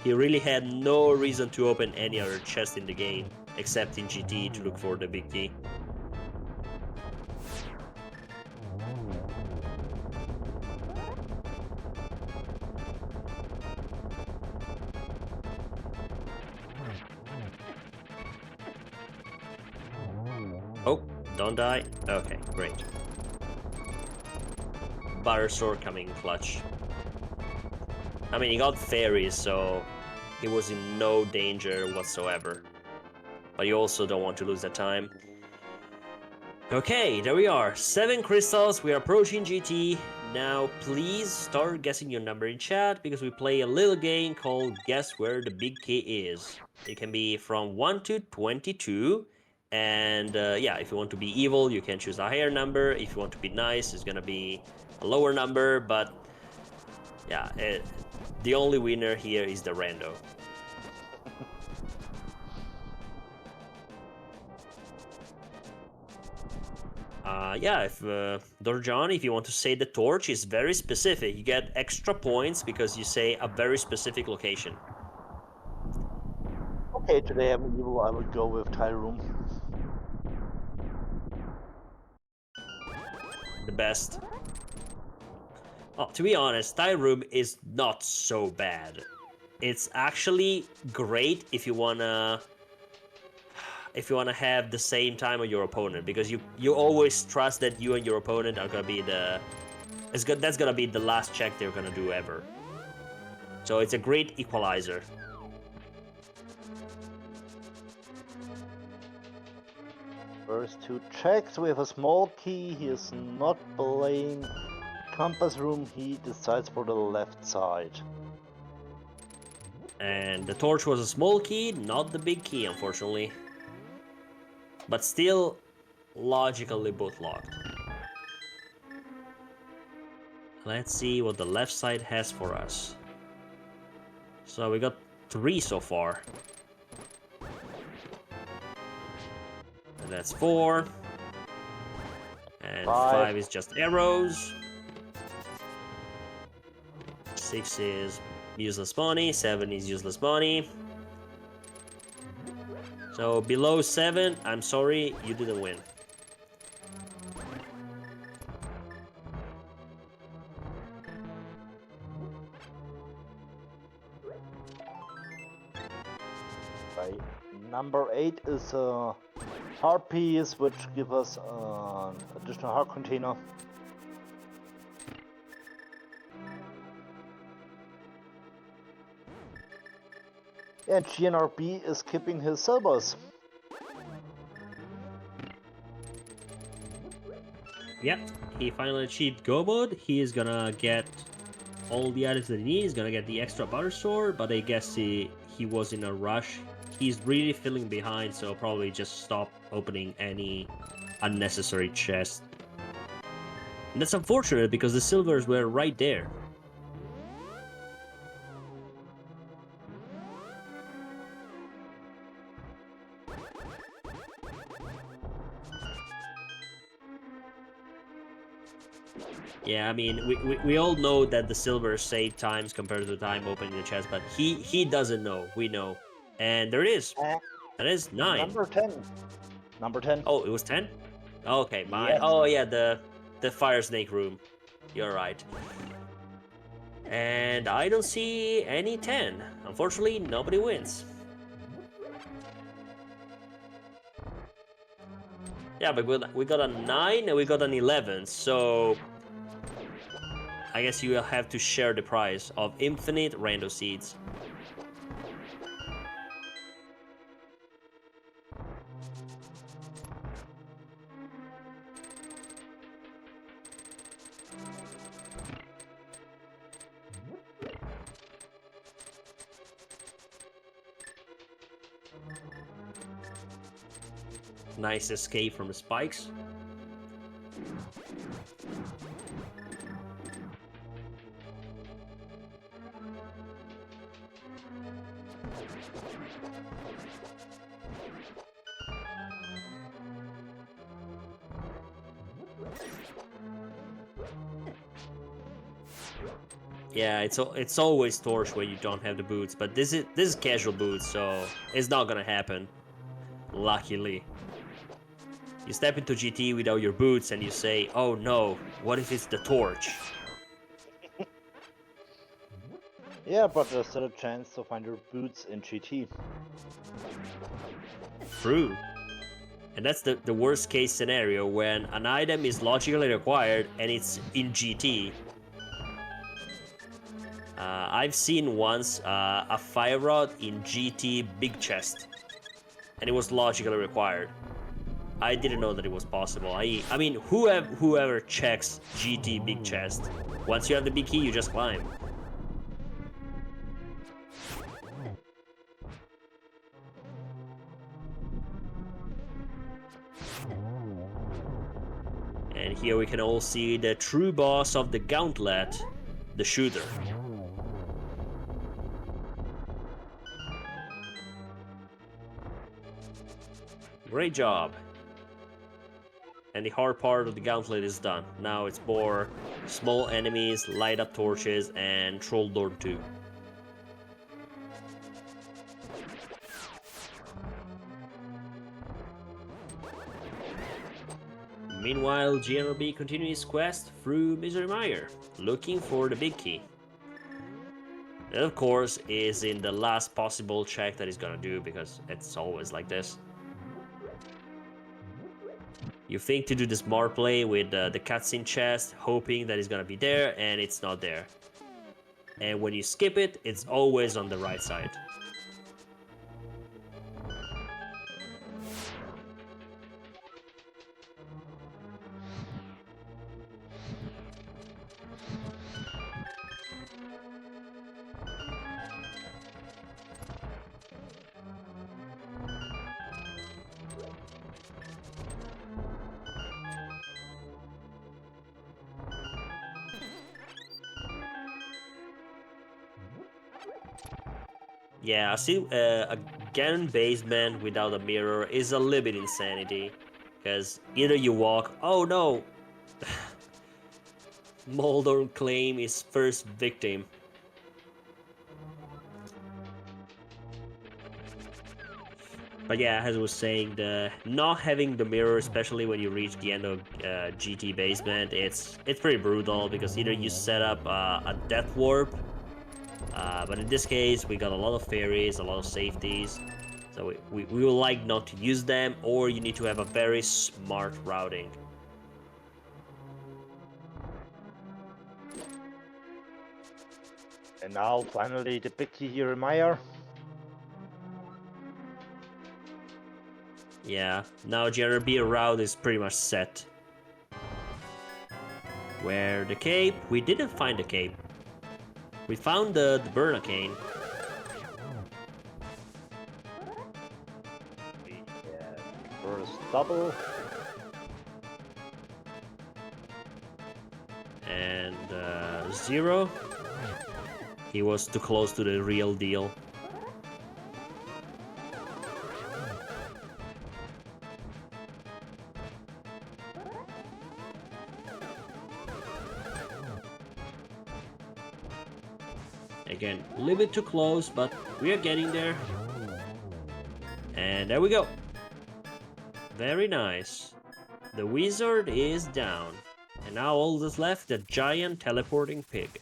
he really had no reason to open any other chest in the game except in GT to look for the big key. Oh, don't die. Okay, great. Bar sword coming clutch. I mean, he got fairies, so he was in no danger whatsoever. But you also don't want to lose that time. Okay, there we are. 7 crystals, we are approaching GT. Now, please start guessing your number in chat, because we play a little game called Guess Where the Big Key Is. It can be from 1 to 22. And yeah, if you want to be evil, you can choose a higher number. If you want to be nice, it's gonna be a lower number. But yeah, the only winner here is the rando. Yeah, if Dorjan, if you want to say the torch is very specific, you get extra points because you say a very specific location. Okay, today I'm evil. I would go with Tile Room. The best. Oh, to be honest, Tile Room is not so bad. It's actually great if you wanna have the same time as your opponent, because you always trust that you and your opponent are gonna be that's gonna be the last check they're gonna do ever. So it's a great equalizer. First 2 checks. We have a small key. He is not playing compass room. He decides for the left side. And the torch was a small key, not the big key, unfortunately. But still, logically both locked. Let's see what the left side has for us. So we got 3 so far. And that's 4. And 5 is just arrows. 6 is useless money. 7 is useless money. So below 7, I'm sorry, you didn't win. Right. Number 8 is a heart piece, which gives us an additional heart container. And GNRB is keeping his silvers. Yep, he finally achieved go mode. He is gonna get all the items that he needs. He's gonna get the extra butter sword, but I guess he was in a rush. He's really feeling behind, so probably just stop opening any unnecessary chest. And that's unfortunate because the silvers were right there. Yeah, I mean, we all know that the silver save times compared to the time opening the chest, but he doesn't know. We know. And there it is. That is 9. Number 10. Number 10. Oh, it was 10? Okay, my... Yes. Oh, yeah, the fire snake room. You're right. And I don't see any 10. Unfortunately, nobody wins. Yeah, but we got a 9 and we got an 11, so... I guess you will have to share the prize of infinite rando seeds. Nice escape from the spikes. Yeah, it's always torch when you don't have the boots, but this is casual boots, so it's not gonna happen. Luckily. You step into GT without your boots and you say, oh no, what if it's the torch? Yeah, but there's still a chance to find your boots in GT. True. And that's the worst case scenario when an item is logically required and it's in GT. I've seen once a fire rod in GT big chest, and it was logically required. I didn't know that it was possible. I mean, whoever checks GT big chest, once you have the big key, you just climb. And here we can all see the true boss of the gauntlet, the shooter. Great job. And the hard part of the gauntlet is done. Now it's more small enemies, light up torches, and troll door 2. Meanwhile, GNRB continues his quest through Misery Mire, looking for the big key. That, of course, is in the last possible check that he's gonna do, because it's always like this. You think to do the smart play with the cutscene chest, hoping that it's gonna be there, and it's not there. And when you skip it, it's always on the right side. Yeah, I see a Ganon basement without a mirror is a little bit insanity. Because either you walk, oh no! Moldor claim his first victim. But yeah, as I was saying, the not having the mirror, especially when you reach the end of GT basement, it's pretty brutal because either you set up a death warp, but in this case we got a lot of fairies, a lot of safeties, so we would like not to use them, or you need to have a very smart routing. And now finally the big key here in Mire. Yeah, now GNRB route is pretty much set. Where the cape? We didn't find the cape. We found the Burnacane. First double. And Zero. He was too close to the real deal. Again, a little bit too close, but we are getting there. And there we go. Very nice. The wizard is down. And now all that's left, the giant teleporting pig.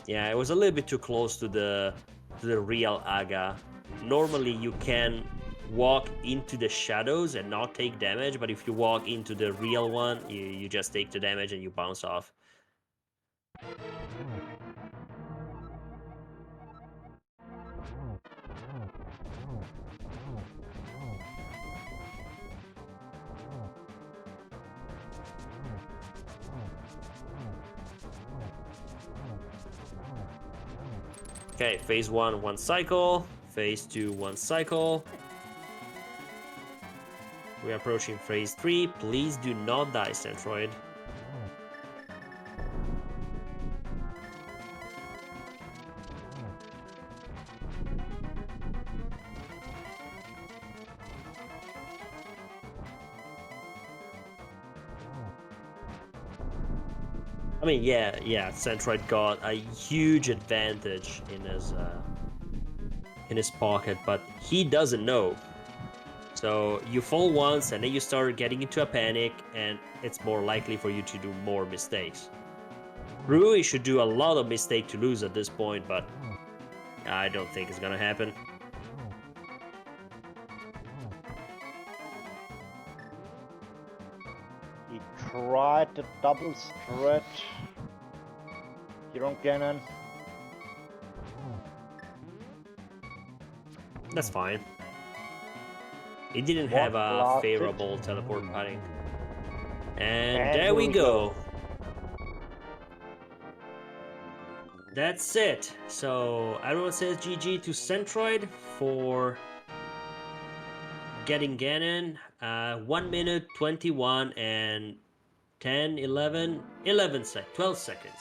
Yeah, it was a little bit too close to the real Aga. Normally you can walk into the shadows and not take damage, but if you walk into the real one, you just take the damage and you bounce off. Okay, phase 1, 1 cycle. Phase 2, 1 cycle. We're approaching phase 3. Please do not die, Centroid. I mean, yeah, Centroid got a huge advantage in his pocket, but he doesn't know. So you fall once, and then you start getting into a panic, and it's more likely for you to do more mistakes. Rui should do a lot of mistakes to lose at this point, but I don't think it's gonna happen. He tried the double stretch here on Ganon. That's fine. He didn't One have a blasted. favorable teleport padding. And there here we go. That's it. So everyone says GG to Centroid for getting Ganon. 1 minute 21 and 10, 11, 12 seconds.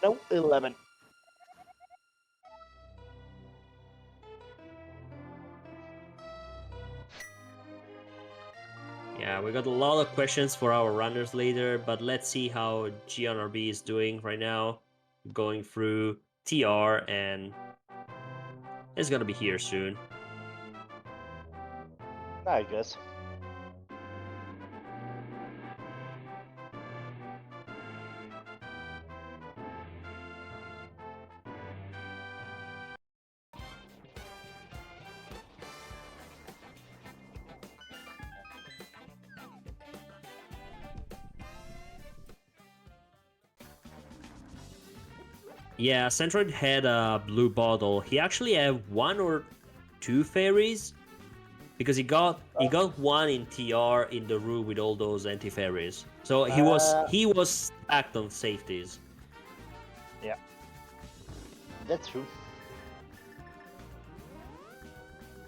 No, 11. Yeah, we got a lot of questions for our runners later, but let's see how GNRB is doing right now. Going through TR, and it's gonna be here soon. I guess. Yeah, Centroid had a blue bottle. He actually had 1 or 2 fairies because he got one in TR in the room with all those anti-fairies. So he was stacked on safeties. Yeah, that's true.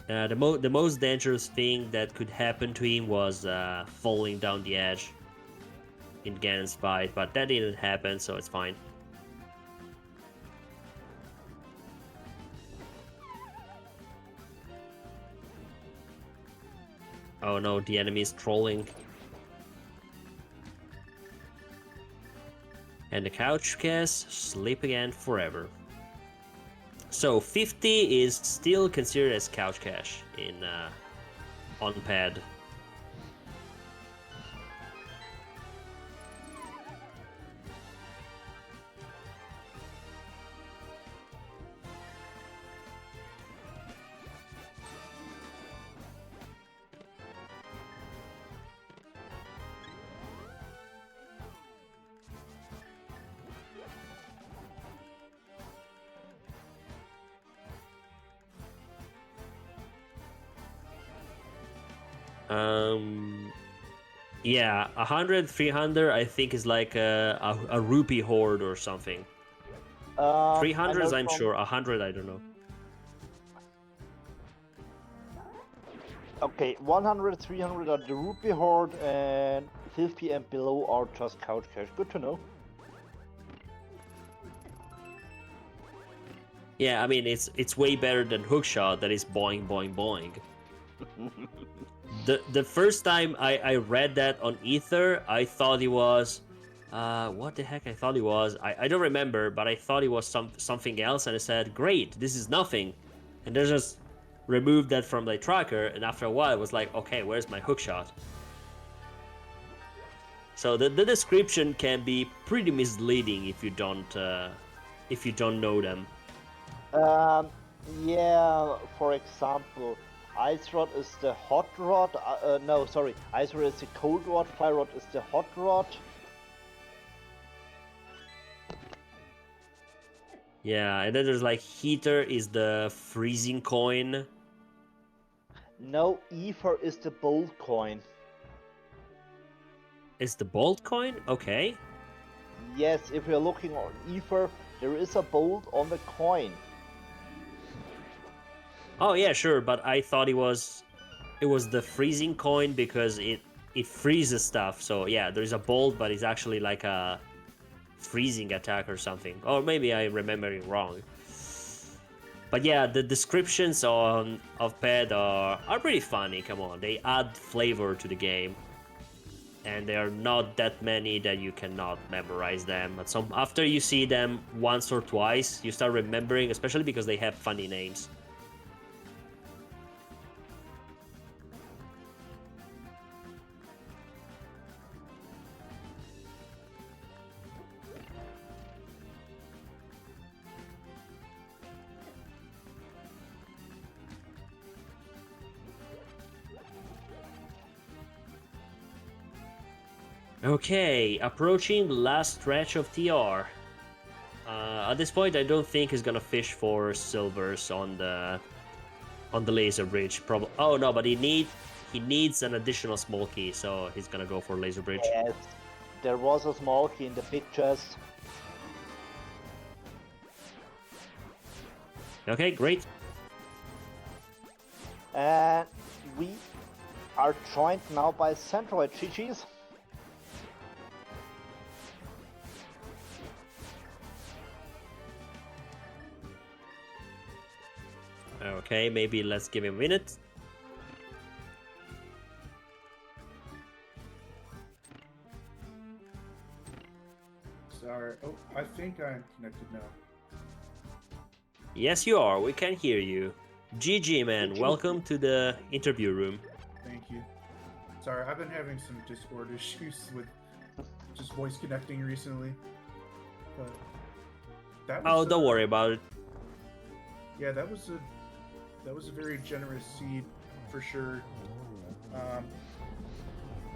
The most dangerous thing that could happen to him was falling down the edge in Ganon's fight, but that didn't happen, so it's fine. Oh no, the enemy is trolling. And the couch cast, sleep again forever. So 50 is still considered as couch cash in on pad. Yeah, 100, 300, I think is like a rupee hoard or something. 300s, I'm sure. 100, I don't know. Okay, 100, 300 are the rupee hoard, and 50 and below are just couch cash. Good to know. Yeah, I mean it's way better than hookshot that is boing boing boing. The first time I read that on Ether, I thought it was what the heck I thought it was. I don't remember, but I thought it was something else, and I said, great, this is nothing. And they just removed that from the tracker, and after a while it was like, okay, where's my hookshot? So the description can be pretty misleading if you don't know them. Yeah, for example, Ice Rod is the hot rod. No, sorry, Ice Rod is the cold rod, Fire Rod is the hot rod. Yeah, and then there's like heater is the freezing coin. No, Ether is the bold coin. Is the bolt coin? Okay. Yes, if you're looking on Ether, there is a bolt on the coin. Oh yeah, sure, but I thought it was the freezing coin because it freezes stuff. So yeah, there's a bolt, but it's actually like a freezing attack or something. Or maybe I remember it wrong. But yeah, the descriptions on of Pet are pretty funny. Come on, they add flavor to the game, and there are not that many that you cannot memorize them. But some after you see them once or twice, you start remembering, especially because they have funny names. Okay, approaching the last stretch of TR. At this point, I don't think he's gonna fish for silvers on the laser bridge. Probably. Oh no, but he needs an additional small key, so he's gonna go for laser bridge. Yes, there was a small key in the big chest. Okay, great. And we are joined now by Centroid. GG's. Okay, maybe let's give him a minute. Sorry. Oh, I think I'm connected now. Yes, you are. We can hear you. GG, man. GG. Welcome to the interview room. Thank you. Sorry, I've been having some Discord issues with just voice connecting recently. But that was, Oh, don't worry about it. Yeah, that was a very generous seed for sure.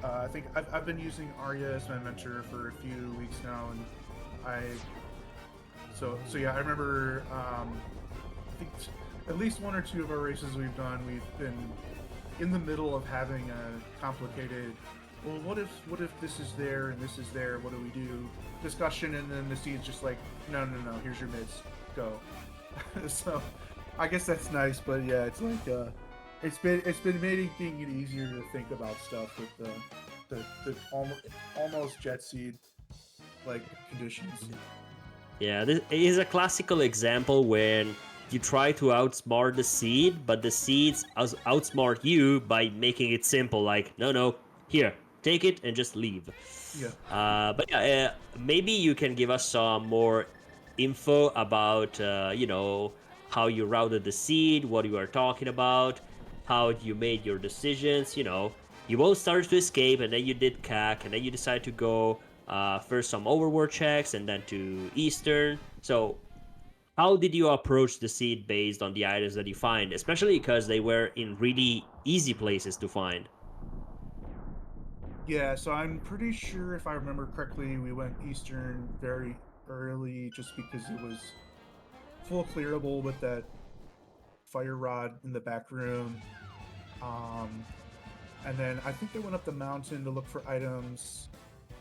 I think I've been using Arya as my mentor for a few weeks now, and so yeah, I remember I think at least one or two of our races we've done, we've been in the middle of having a complicated, well, what if this is there and this is there, what do we do discussion, and then the seed's just like, no, here's your mids, go. So I guess that's nice, but yeah, it's like it's been making it easier to think about stuff with the almost jet seed like conditions. Yeah, this is a classical example when you try to outsmart the seed, but the seeds outsmart you by making it simple. Like, no, here, take it and just leave. Yeah. But yeah, maybe you can give us some more info about, how you routed the seed, what you are talking about, how you made your decisions. You both started to escape, and then you did CAC, and then you decided to go first some overworld checks, and then to Eastern. So, how did you approach the seed based on the items that you find, especially because they were in really easy places to find? Yeah, so I'm pretty sure if I remember correctly, we went Eastern very early just because it was full clearable with that fire rod in the back room. And then I think they went up the mountain to look for items.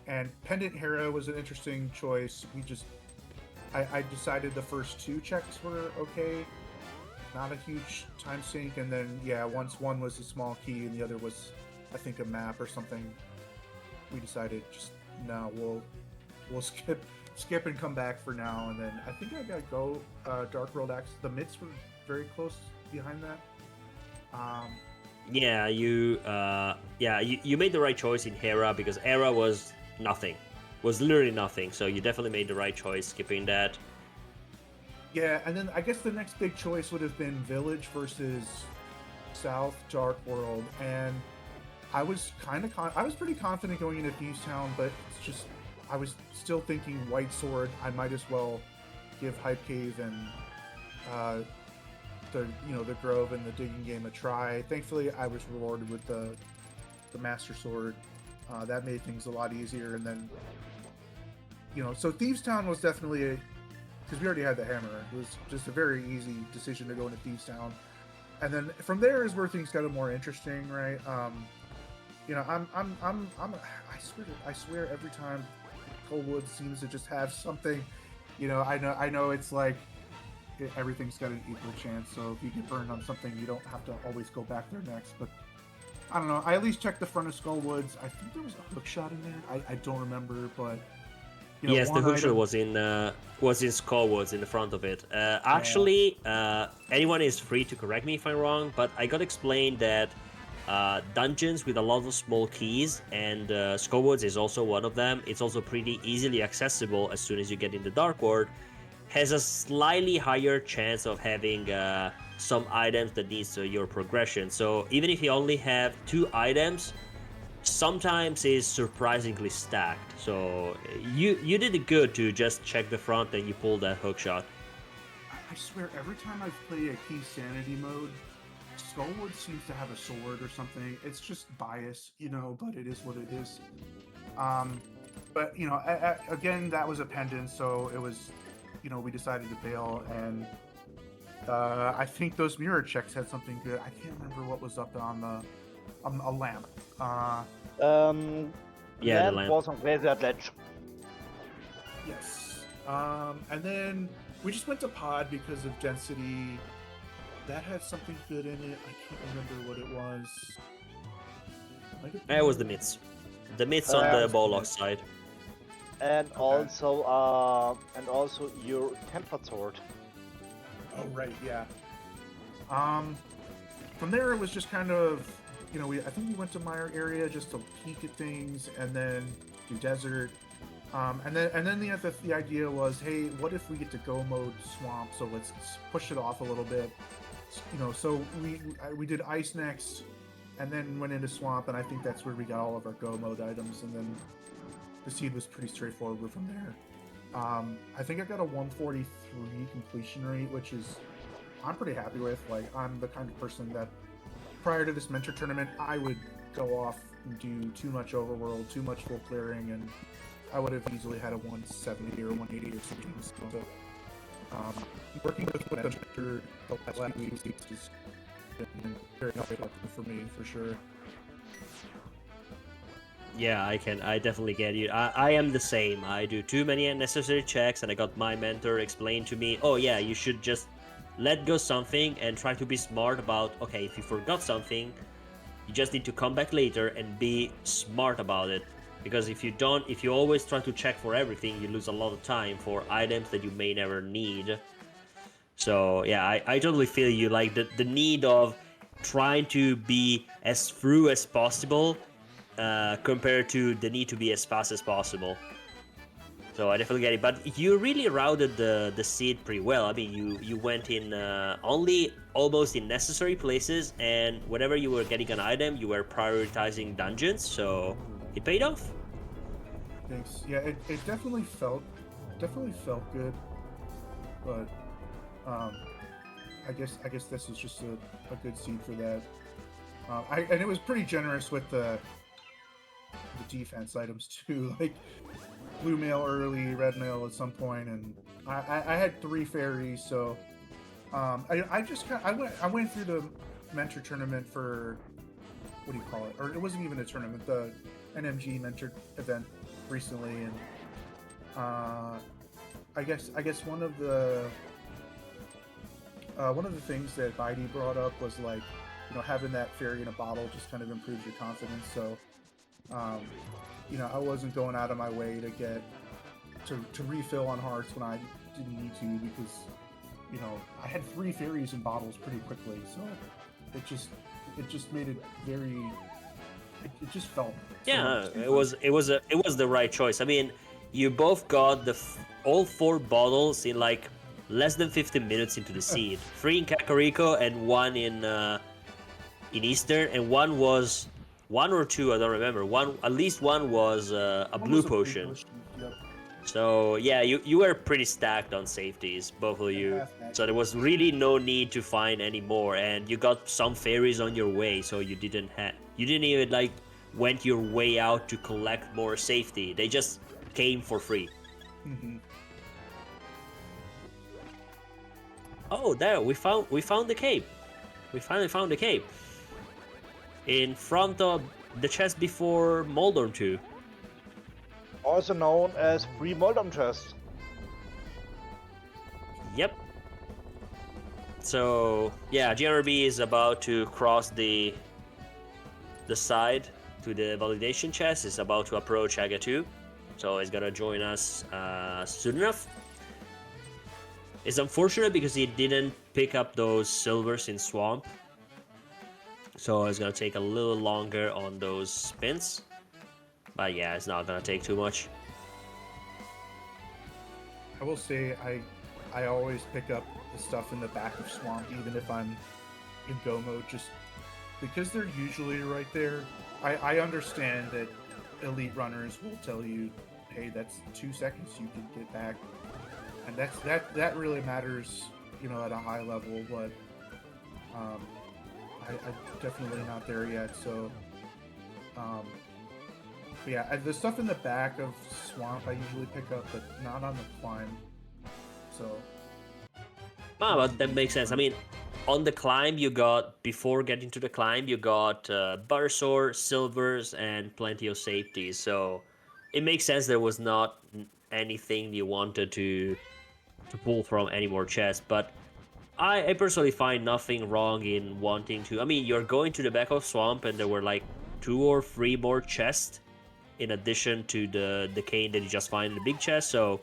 And Pendant Hera was an interesting choice. I decided the first two checks were okay. Not a huge time sink. And then, yeah, once one was a small key and the other was, I think, a map or something, we decided just, no, we'll skip and come back for now. And then I think I got go Dark World Axe. The mids were very close behind that. Yeah, you made the right choice in Hera because Hera was nothing, was literally nothing. So you definitely made the right choice skipping that. Yeah, and then I guess the next big choice would have been Village versus South Dark World, and I was I was pretty confident going into Thievestown, but it's just I was still thinking White Sword. I might as well give Hype Cave and the Grove and the Digging Game a try. Thankfully, I was rewarded with the Master Sword. That made things a lot easier, and then so Thievestown was definitely because we already had the hammer. It was just a very easy decision to go into Thievestown, and then from there is where things got more interesting, right? I swear every time Coldwood seems to just have something. I know it's like everything's got an equal chance. So if you get burned on something, you don't have to always go back there next. But I don't know. I at least checked the front of Skullwoods. I think there was a hook shot in there. I don't remember, but Yes, the hook shot item... was in Skullwoods in the front of it. Actually, anyone is free to correct me if I'm wrong, but I got explained that dungeons with a lot of small keys, and Skullwoods is also one of them. It's also pretty easily accessible as soon as you get in the Dark World. Has a slightly higher chance of having some items that needs your progression. So even if you only have 2 items, sometimes it's surprisingly stacked. So you did it good to just check the front and you pull that hook shot. I swear, every time I've played a Key Sanity mode, Skullwood seems to have a sword or something. It's just bias, but it is what it is. But, again, that was a pendant, so it was, we decided to bail, and I think those mirror checks had something good. I can't remember what was up on a lamp. Yeah, the Lamp lamp. was on Graveyard Ledge. Yes. And then we just went to Pod because of density. That had something good in it. I can't remember what it was. It was the mitts. The mitts on the Bollock side. And Okay. also your tempered sword. Oh right, yeah. From there it was just kind of, I think we went to Meyer area just to peek at things, and then do desert. And then the idea was, hey, what if we get to go mode swamp? So let's push it off a little bit. So we did ice next, and then went into swamp, and I think that's where we got all of our go mode items, and then the seed was pretty straightforward from there. I think I got a 143 completion rate, which is I'm pretty happy with. Like, I'm the kind of person that prior to this mentor tournament, I would go off and do too much overworld, too much full clearing, and I would have easily had a 170 or 180 or something. So, working with the mentor the last few weeks has been very helpful for me, for sure. Yeah, I definitely get you. I am the same. I do too many unnecessary checks, and I got my mentor explain to me, oh yeah, you should just let go something and try to be smart about, okay, if you forgot something, you just need to come back later and be smart about it. Because if you always try to check for everything, you lose a lot of time for items that you may never need. So yeah, I totally feel you, like the need of trying to be as through as possible compared to the need to be as fast as possible. So I definitely get it. But you really routed the seed pretty well. I mean, you went in only almost in necessary places, and whenever you were getting an item, you were prioritizing dungeons, so it paid off. Thanks. Yeah, it definitely felt good, but I guess this was just a good seed for that. And it was pretty generous with the defense items too, like blue mail early, red mail at some point, and I had 3 fairies, so I went through the mentor tournament for, what do you call it? Or it wasn't even a tournament, the NMG mentor event recently, and I guess one of the things that Bidey brought up was, like, having that fairy in a bottle just kind of improves your confidence. So I wasn't going out of my way to get to refill on hearts when I didn't need to, because I had 3 fairies in bottles pretty quickly, so it just made it very. It just felt. Yeah, it was the right choice. I mean, you both got all 4 bottles in like less than 15 minutes into the seed. 3 in Kakariko and 1 in Eastern, and 1 was 1 or 2, I don't remember. At least one was a blue potion. Yep. So yeah, you were pretty stacked on safeties, both of you. So there was really no need to find any more, and you got some fairies on your way, so you didn't even like went your way out to collect more safety. They just came for free. Mm-hmm. Oh, there we found the cape. We finally found the cape in front of the chest before Moldorm 2. Also known as Free Moldom Chest. Yep. So yeah, GNRB is about to cross the side to the validation chest. It's about to approach Aga 2, so it's gonna join us soon enough. It's unfortunate because he didn't pick up those silvers in Swamp, so it's gonna take a little longer on those spins. But yeah, it's not gonna take too much. I will say I always pick up the stuff in the back of Swamp, even if I'm in go mode, just because they're usually right there. I understand that elite runners will tell you, hey, that's 2 seconds you can get back, and that really matters, you know, at a high level. But I'm definitely not there yet. So yeah, the stuff in the back of Swamp I usually pick up, but not on the climb. So. Ah, but that makes sense. I mean, on the climb, you got, before getting to the climb, you got Butter Silvers, and plenty of safeties. So it makes sense there was not anything you wanted to pull from any more chests. But I personally find nothing wrong in wanting to. I mean, you're going to the back of Swamp, and there were like 2 or 3 more chests in addition to the cane that you just find in the big chest. So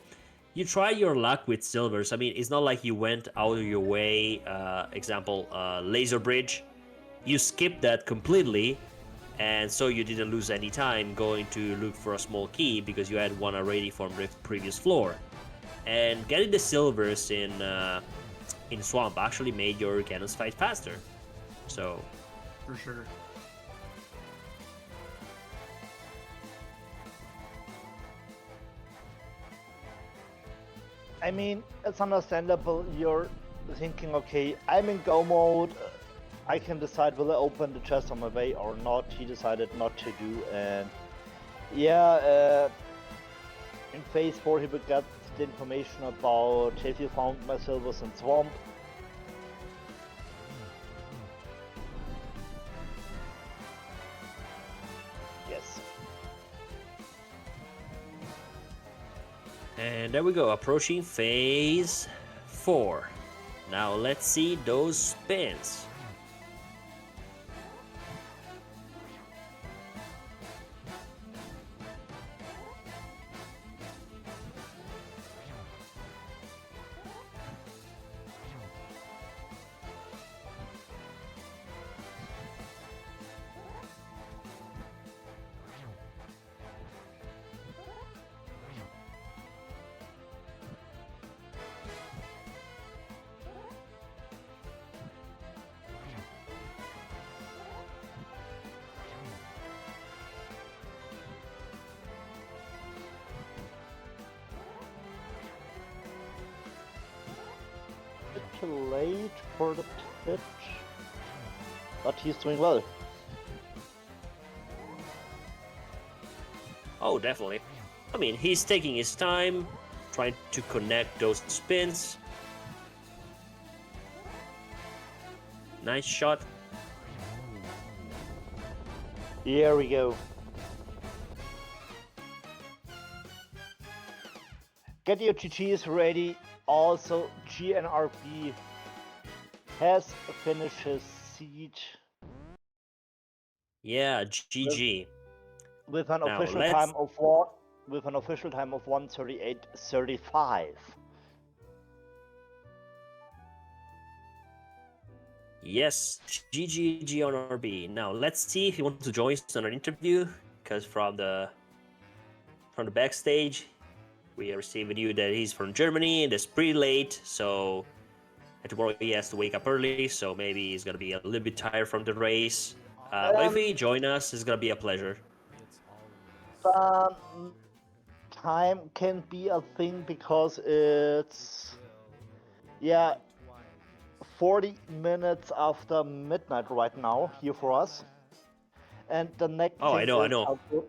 you try your luck with silvers. I mean, it's not like you went out of your way. Example, laser bridge. You skipped that completely, and so you didn't lose any time going to look for a small key because you had one already from the previous floor. And getting the silvers in Swamp actually made your cannons fight faster. So For sure. I mean, it's understandable. You're thinking, okay, I'm in go mode. I can decide will I open the chest on my way or not. He decided not to do, and yeah, in phase 4 he would get the information about if you found my silvers in Swamp. Yes. And there we go, approaching phase 4. Now let's see those spins. Too late for the pitch, but he's doing well. Oh, definitely. I mean, he's taking his time, trying to connect those spins. Nice shot. Here we go. Get your GGs ready. Also, GNRB has finished his siege Yeah, GG. with an Now, official let's- time of 1:38:35. Yes, GG GNRB. Now let's see if he wants to join us on an interview, because from the backstage, we received news that he's from Germany and it's pretty late, so tomorrow he has to wake up early, so maybe he's gonna be a little bit tired from the race. But if he join us, it's gonna be a pleasure. Time can be a thing because it's 40 minutes after midnight right now here for us. And the next Oh, thing I know, I is know. how good,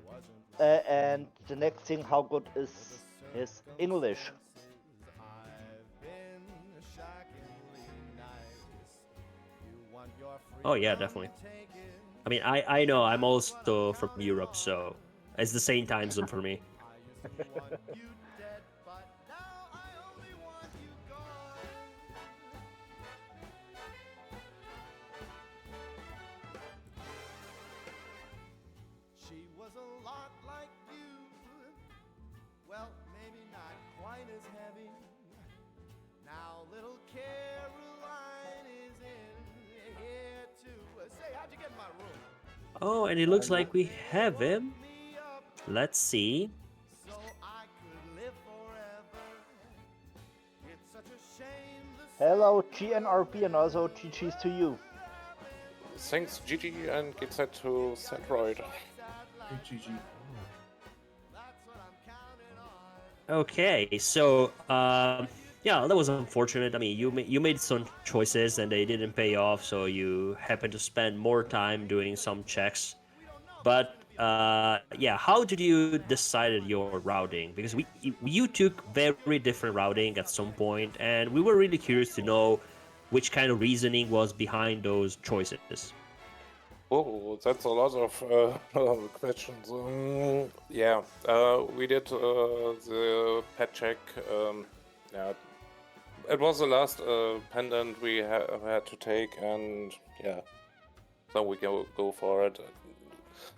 and the next thing, how good is his English? Oh yeah, definitely. I mean, I know I'm also from Europe, so it's the same time zone for me. is heavy. Now little Caroline is in here to say, how'd you get in my room? Oh, and it looks like we have him. Let's see. So I could live forever. It's such a shame the Hello, GNRB, and also GG's to you. Thanks GG and get set to Centroid. Hey, GG. that's what I'm counting on. Okay, so yeah, that was unfortunate. I mean, you made some choices and they didn't pay off, so you happened to spend more time doing some checks. But yeah, how did you decide your routing? Because you took very different routing at some point, and we were really curious to know which kind of reasoning was behind those choices. Oh, that's a lot of questions. Yeah, we did the pet check. Yeah, it was the last pendant we had to take, and yeah, so we go for it.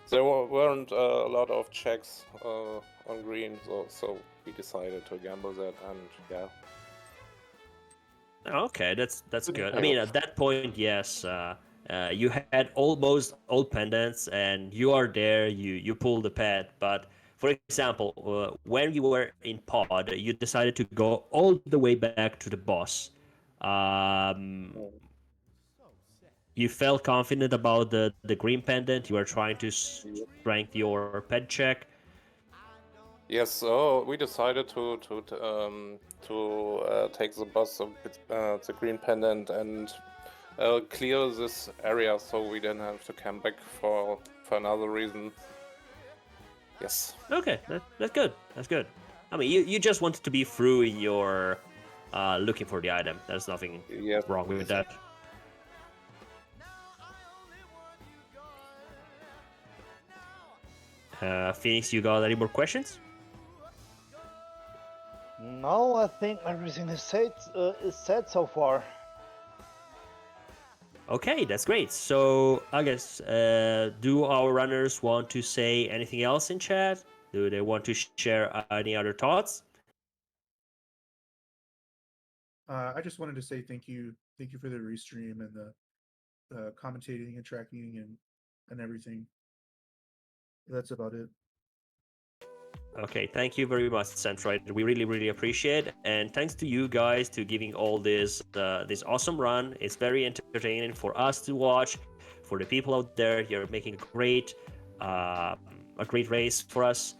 There weren't a lot of checks on green, so we decided to gamble that, and yeah. Okay, that's good. I pay mean, off. at that point, yes, you had almost all pendants, and you are there. You pull the pet, but for example, when you were in pod, you decided to go all the way back to the boss. Um, you felt confident about the green pendant. You were trying to strengthen your pet check. Yes, so we decided to take the boss of the green pendant and clear this area, so we didn't have to come back for another reason. Yes. Okay, that's good. That's good. I mean, you just wanted to be through in your looking for the item. There's nothing Yes. wrong with that. Phoenix, you got any more questions? No, I think everything is said so far. Okay, that's great. So I guess do our runners want to say anything else in chat? Do they want to share any other thoughts? I just wanted to say thank you for the restream and the commentating and tracking and everything. That's about it. Okay, thank you very much, Centroid. We really appreciate it. And thanks to you guys to giving all this awesome run. It's very entertaining for us to watch. For the people out there, you're making a great race for us.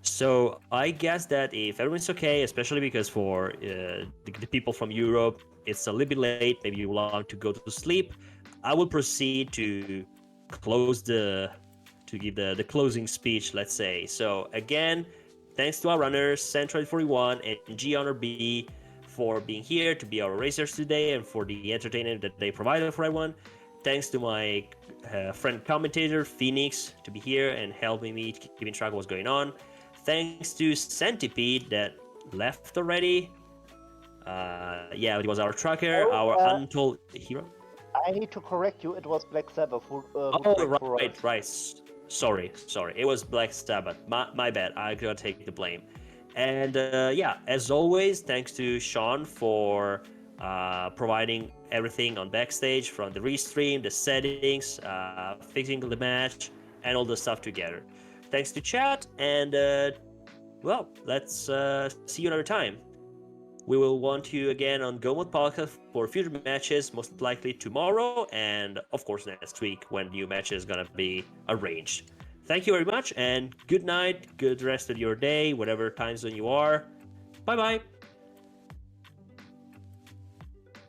So I guess that if everyone's okay, especially because for the people from Europe, it's a little bit late. Maybe you want to go to sleep. I will proceed to give the closing speech, let's say. So again, thanks to our runners, Centroid 41 and GNRB for being here to be our racers today and for the entertainment that they provided for everyone. Thanks to my friend commentator, Phoenix, to be here and helping me keeping track of what's going on. Thanks to Centipede that left already. Yeah, it was our trucker, our untold hero. I need to correct you. It was Black Sabbath who Right. Sorry. It was Black Sabbath. My bad. I gotta take the blame. And yeah, as always, thanks to Sean for providing everything on backstage, from the restream, the settings, fixing the match, and all the stuff together. Thanks to chat, and well, let's see you another time. We will want you again on GoMod Podcast for future matches, most likely tomorrow, and of course next week when new matches gonna be arranged. Thank you very much, and good night, good rest of your day, whatever time zone you are. Bye bye.